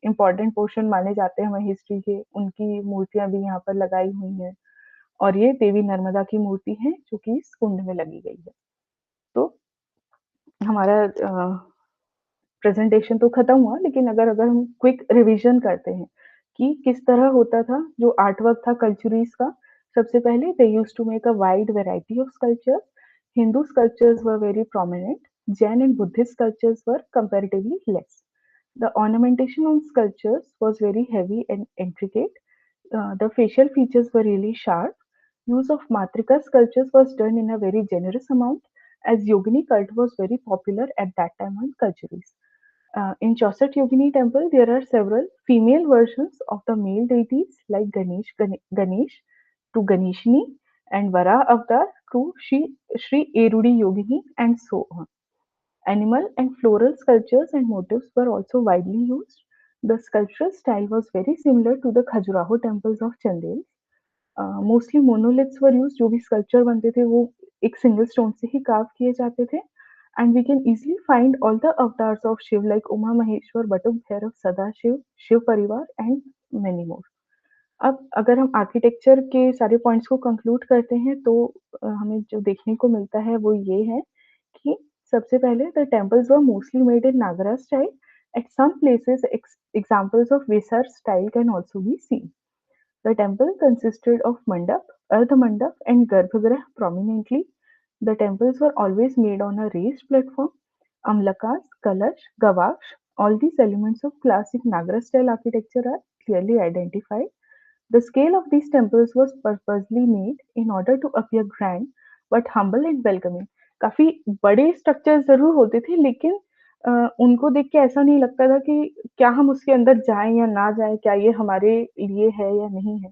इम्पोर्टेंट पोर्शन माने जाते हैं हमारी हिस्ट्री के, उनकी मूर्तियाँ भी यहाँ पर लगाई हुई हैं। और ये देवी नर्मदा की मूर्ति है जो कि इस कुंड में लगी गई है। तो हमारा प्रेजेंटेशन तो खत्म हुआ, लेकिन अगर अगर हम क्विक रिवीजन करते हैं कि किस तरह होता था जो आर्ट वर्क था कल्चुरीज का। सबसे पहले they used to make a wide variety of sculptures. Hindu sculptures were very prominent, Jain and Buddhist sculptures were comparatively less. The ornamentation on sculptures was very heavy and intricate. The facial features were really sharp. Use of Matrika sculptures was done in a very generous amount, as Yogini cult was very popular at that time on Kalchuris. In Chauset Yogini temple, there are several female versions of the male deities like Ganesh to Ganeshini, and Vara Avatar to Sri Erudi Yogini, and so on. Animal and floral sculptures and motifs were also widely used. The sculptural style was very similar to the Khajuraho temples of Chandel. Mostly monoliths were use, जो भी sculpture बनते थे वो एक single stone से ही curve किए जाते थे. And we can easily find all the avatars of Shiva like Uma Maheshwar, Batuk Bhairav, Sadashiv, Shiva Parivar and many more. अब अगर हम आर्किटेक्चर के सारे पॉइंट्स को कंक्लूड करते हैं तो हमें जो देखने को मिलता है वो ये है कि सबसे पहले the temples were mostly made in Nagara style. At some places examples of Vesar style can also be seen. The temple consisted of mandap, ardha mandap, and garbhagrah prominently. The temples were always made on a raised platform. Amlakas, kalash, gavaksh, all these elements of classic Nagra style architecture are clearly identified. The scale of these temples was purposely made in order to appear grand but humble and welcoming. काफी बड़े structure जरूर होते थे, लेकिन उनको देख के ऐसा नहीं लगता था कि क्या हम उसके अंदर जाएं या ना जाएं, क्या ये हमारे लिए है या नहीं है.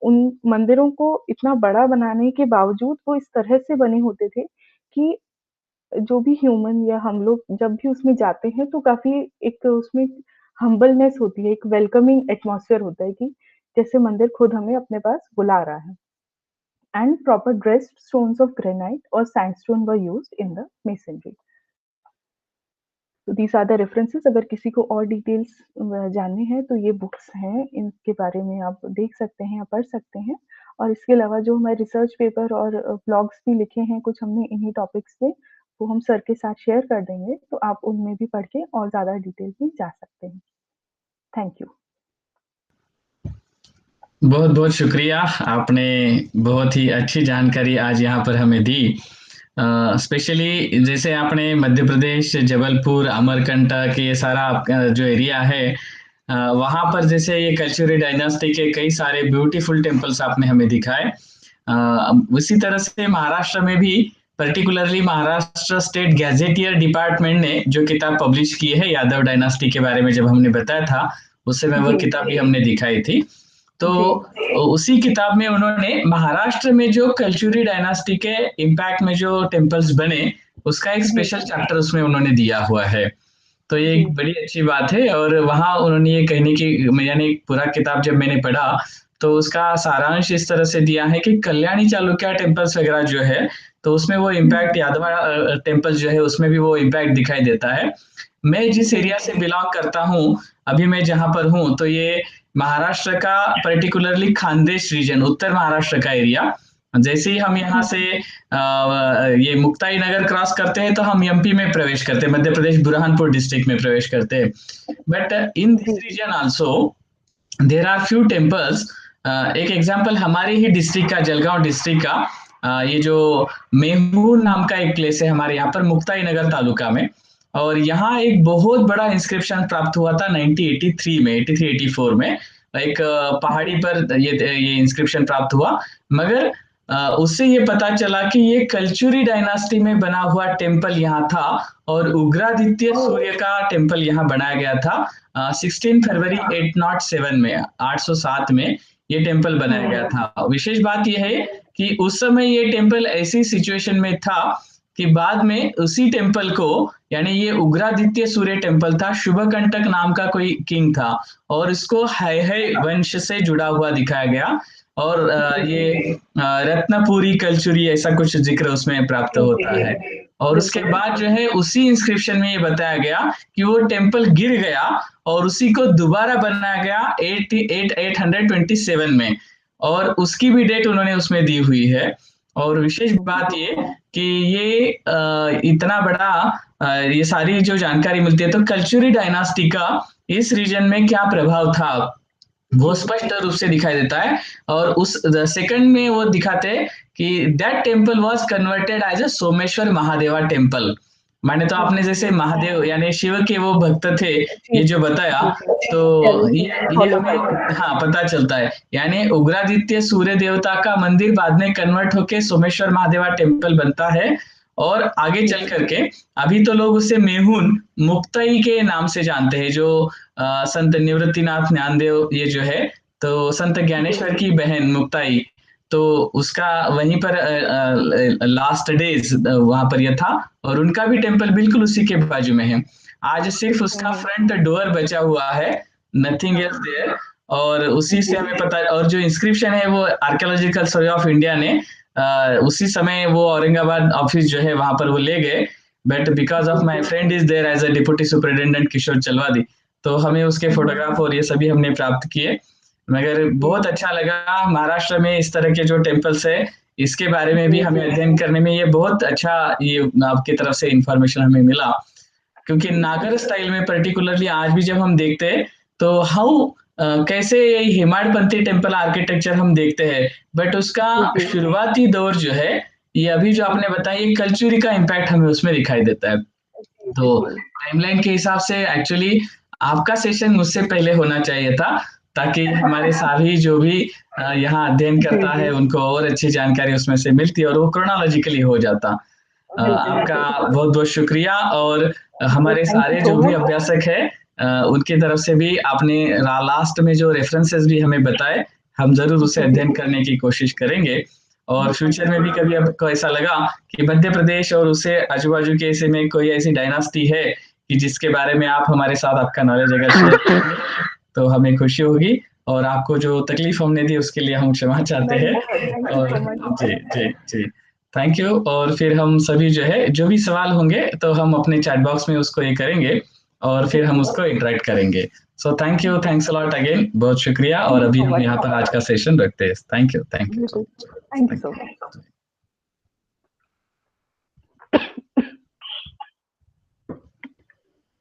उन मंदिरों को इतना बड़ा बनाने के बावजूद वो इस तरह से बने होते थे कि जो भी ह्यूमन या हम लोग जब भी उसमें जाते हैं तो काफी एक उसमें हम्बलनेस होती है, एक वेलकमिंग एटमॉस्फेयर होता है कि जैसे मंदिर खुद हमें अपने पास बुला रहा है. And proper dressed stones of granite और sandstone were used in the masonry. तो दीज आर द रेफरेंसेस. अगर किसी को और डिटेल्स जानने हैं तो ये बुक्स हैं, इनके बारे में आप देख सकते हैं या पढ़ सकते हैं. और इसके अलावा जो हमारे रिसर्च पेपर और ब्लॉग्स भी लिखे हैं कुछ हमने इन्हीं टॉपिक्स पे, वो हम सर के साथ शेयर कर देंगे, तो आप उनमें भी पढ़ के और ज़्यादा डिटेल में जा सकते हैं. Thank you. बहुत बहुत शुक्रिया, आपने बहुत ही अच्छी जानकारी आज यहाँ पर हमें दी. स्पेशली जैसे आपने मध्य प्रदेश, जबलपुर, अमरकंटक, ये सारा जो एरिया है, वहाँ पर जैसे ये कल्चुरी डायनास्टी के कई सारे ब्यूटीफुल टेम्पल्स आपने हमें दिखाए. उसी तरह से महाराष्ट्र में भी, particularly Maharashtra state gazetteer department ने जो किताब पब्लिश की है यादव डायनास्टी के बारे में, जब हमने बताया था उस समय वह किताब भी हमने दिखाई थी. तो उसी किताब में उन्होंने महाराष्ट्र में जो कल्चुरी डायनास्टी के इम्पैक्ट में जो टेम्पल्स बने उसका एक स्पेशल चैप्टर उसमें उन्होंने दिया हुआ है. तो ये एक बड़ी अच्छी बात है. और वहां उन्होंने ये कहने की, यानी पूरा किताब जब मैंने पढ़ा तो उसका सारांश इस तरह से दिया है कि कल्याणी चालुक्य टेम्पल्स वगैरह जो है तो उसमें वो इम्पैक्ट, यादवा टेम्पल जो है उसमें भी वो इम्पैक्ट दिखाई देता है. मैं जिस एरिया से बिलोंग करता हूँ, अभी मैं जहां पर हूँ, तो ये महाराष्ट्र का पर्टिकुलरली खानदेश रीजन, उत्तर महाराष्ट्र का एरिया. जैसे ही हम यहाँ से ये मुक्ताई नगर क्रॉस करते हैं तो हम एमपी में प्रवेश करते हैं, मध्य प्रदेश बुरहानपुर डिस्ट्रिक्ट में प्रवेश करते हैं. But in this region also there are few temples. एक एग्जांपल हमारे ही डिस्ट्रिक्ट का, जलगांव डिस्ट्रिक्ट का, ये जो मेहूर नाम का एक प्लेस है हमारे यहाँ पर मुक्ताई नगर तालुका में, और यहाँ एक बहुत बड़ा इंस्क्रिप्शन प्राप्त हुआ था 1983 में, 83-84 में एक पहाड़ी पर ये इंस्क्रिप्शन प्राप्त हुआ. मगर उससे ये पता चला कि ये कल्चुरी डायनास्टी में बना हुआ टेम्पल यहाँ था और उग्रादित्य सूर्य का टेम्पल यहाँ बनाया गया था 16 फरवरी 807 में, 807 में ये टेम्पल बनाया गया था. विशेष बात यह है कि उस समय ये टेम्पल ऐसी सिचुएशन में था कि बाद में उसी टेम्पल को, यानी ये उग्रादित्य सूर्य टेम्पल था, शुभकंटक नाम का कोई किंग था और इसको है वंश से जुड़ा हुआ दिखाया गया. और ये रत्नपुरी कल्चुरी ऐसा कुछ जिक्र उसमें प्राप्त होता है. और उसके बाद जो है उसी इंस्क्रिप्शन में ये बताया गया कि वो टेम्पल गिर गया और उसी को दोबारा बनाया गया 827 में. और उसकी भी डेट उन्होंने उसमें दी हुई है। और विशेष बात ये कि ये इतना बड़ा ये सारी जो जानकारी मिलती है, तो कल्चुरी डायनास्टी का इस रीजन में क्या प्रभाव था वो स्पष्ट रूप से दिखाई देता है। और उस सेकंड में वो दिखाते हैं कि that temple was converted as a Someshwar Mahadeva temple. माने तो आपने जैसे महादेव यानी शिव के वो भक्त थे, ये जो बताया, तो ये हमें हाँ पता चलता है। यानी उग्रादित्य सूर्य देवता का मंदिर बाद में कन्वर्ट होके सोमेश्वर महादेवा टेम्पल बनता है। और आगे चल करके अभी तो लोग उसे मेहुन मुक्तई के नाम से जानते हैं, जो संत निवृत्तिनाथ ज्ञानदेव ये जो है, तो संत ज्ञानेश्वर की बहन मुक्ताई, तो उसका वहीं पर लास्ट डेज वहां पर यह था। और उनका भी टेम्पल बिल्कुल उसी के बाजू में है। आज सिर्फ उसका फ्रंट डोर बचा हुआ है, नथिंग एल्स देयर। और उसी से हमें पता, और जो इंस्क्रिप्शन है वो आर्कियोलॉजिकल सर्वे ऑफ इंडिया ने उसी समय वो औरंगाबाद ऑफिस जो है वहां पर वो ले गए। But because of my friend is there as a deputy superintendent Kishore Chalwadi, तो हमें उसके फोटोग्राफ और ये सभी हमने प्राप्त किए। मगर बहुत अच्छा लगा महाराष्ट्र में इस तरह के जो टेम्पल्स है, इसके बारे में भी हमें अध्ययन करने में ये बहुत अच्छा, ये आपकी तरफ से इंफॉर्मेशन हमें मिला। क्योंकि नागर स्टाइल में पर्टिकुलरली आज भी जब हम देखते हैं तो हाउ कैसे ये हेमाडपंथी टेम्पल आर्किटेक्चर हम देखते हैं, बट उसका शुरुआती दौर जो है, ये अभी जो आपने बताया, ये कल्चुरी का इम्पैक्ट हमें उसमें दिखाई देता है। तो टाइमलाइन के हिसाब से एक्चुअली आपका सेशन मुझसे पहले होना चाहिए था, ताकि हमारे सभी जो भी यहाँ अध्ययन करता है उनको और अच्छी जानकारी उसमें से मिलती और वो क्रोनोलॉजिकली हो जाता। आपका बहुत बहुत शुक्रिया। और हमारे सारे जो भी अभ्यासक है उनकी तरफ से भी आपने लास्ट में जो रेफरेंसेस भी हमें बताए, हम जरूर उसे अध्ययन करने की कोशिश करेंगे। और फ्यूचर में भी कभी आपको ऐसा लगा कि मध्य प्रदेश और उसे आजू बाजू के ऐसे में कोई ऐसी डायनास्टी है कि जिसके बारे में आप हमारे साथ आपका नॉलेज अगर शेयर करेंगे, तो हमें खुशी होगी। और आपको जो तकलीफ हमने दी उसके लिए हम क्षमा चाहते हैं। और जी जी जी, थैंक यू। और फिर हम सभी जो है जो भी सवाल होंगे तो हम अपने चैट बॉक्स में उसको ये करेंगे और फिर हम उसको इंटरेक्ट करेंगे। So thank you, thanks a lot again, बहुत शुक्रिया। और अभी हम यहाँ पर आज का सेशन रखते हैं। Thank you, thank you. Thank you so much.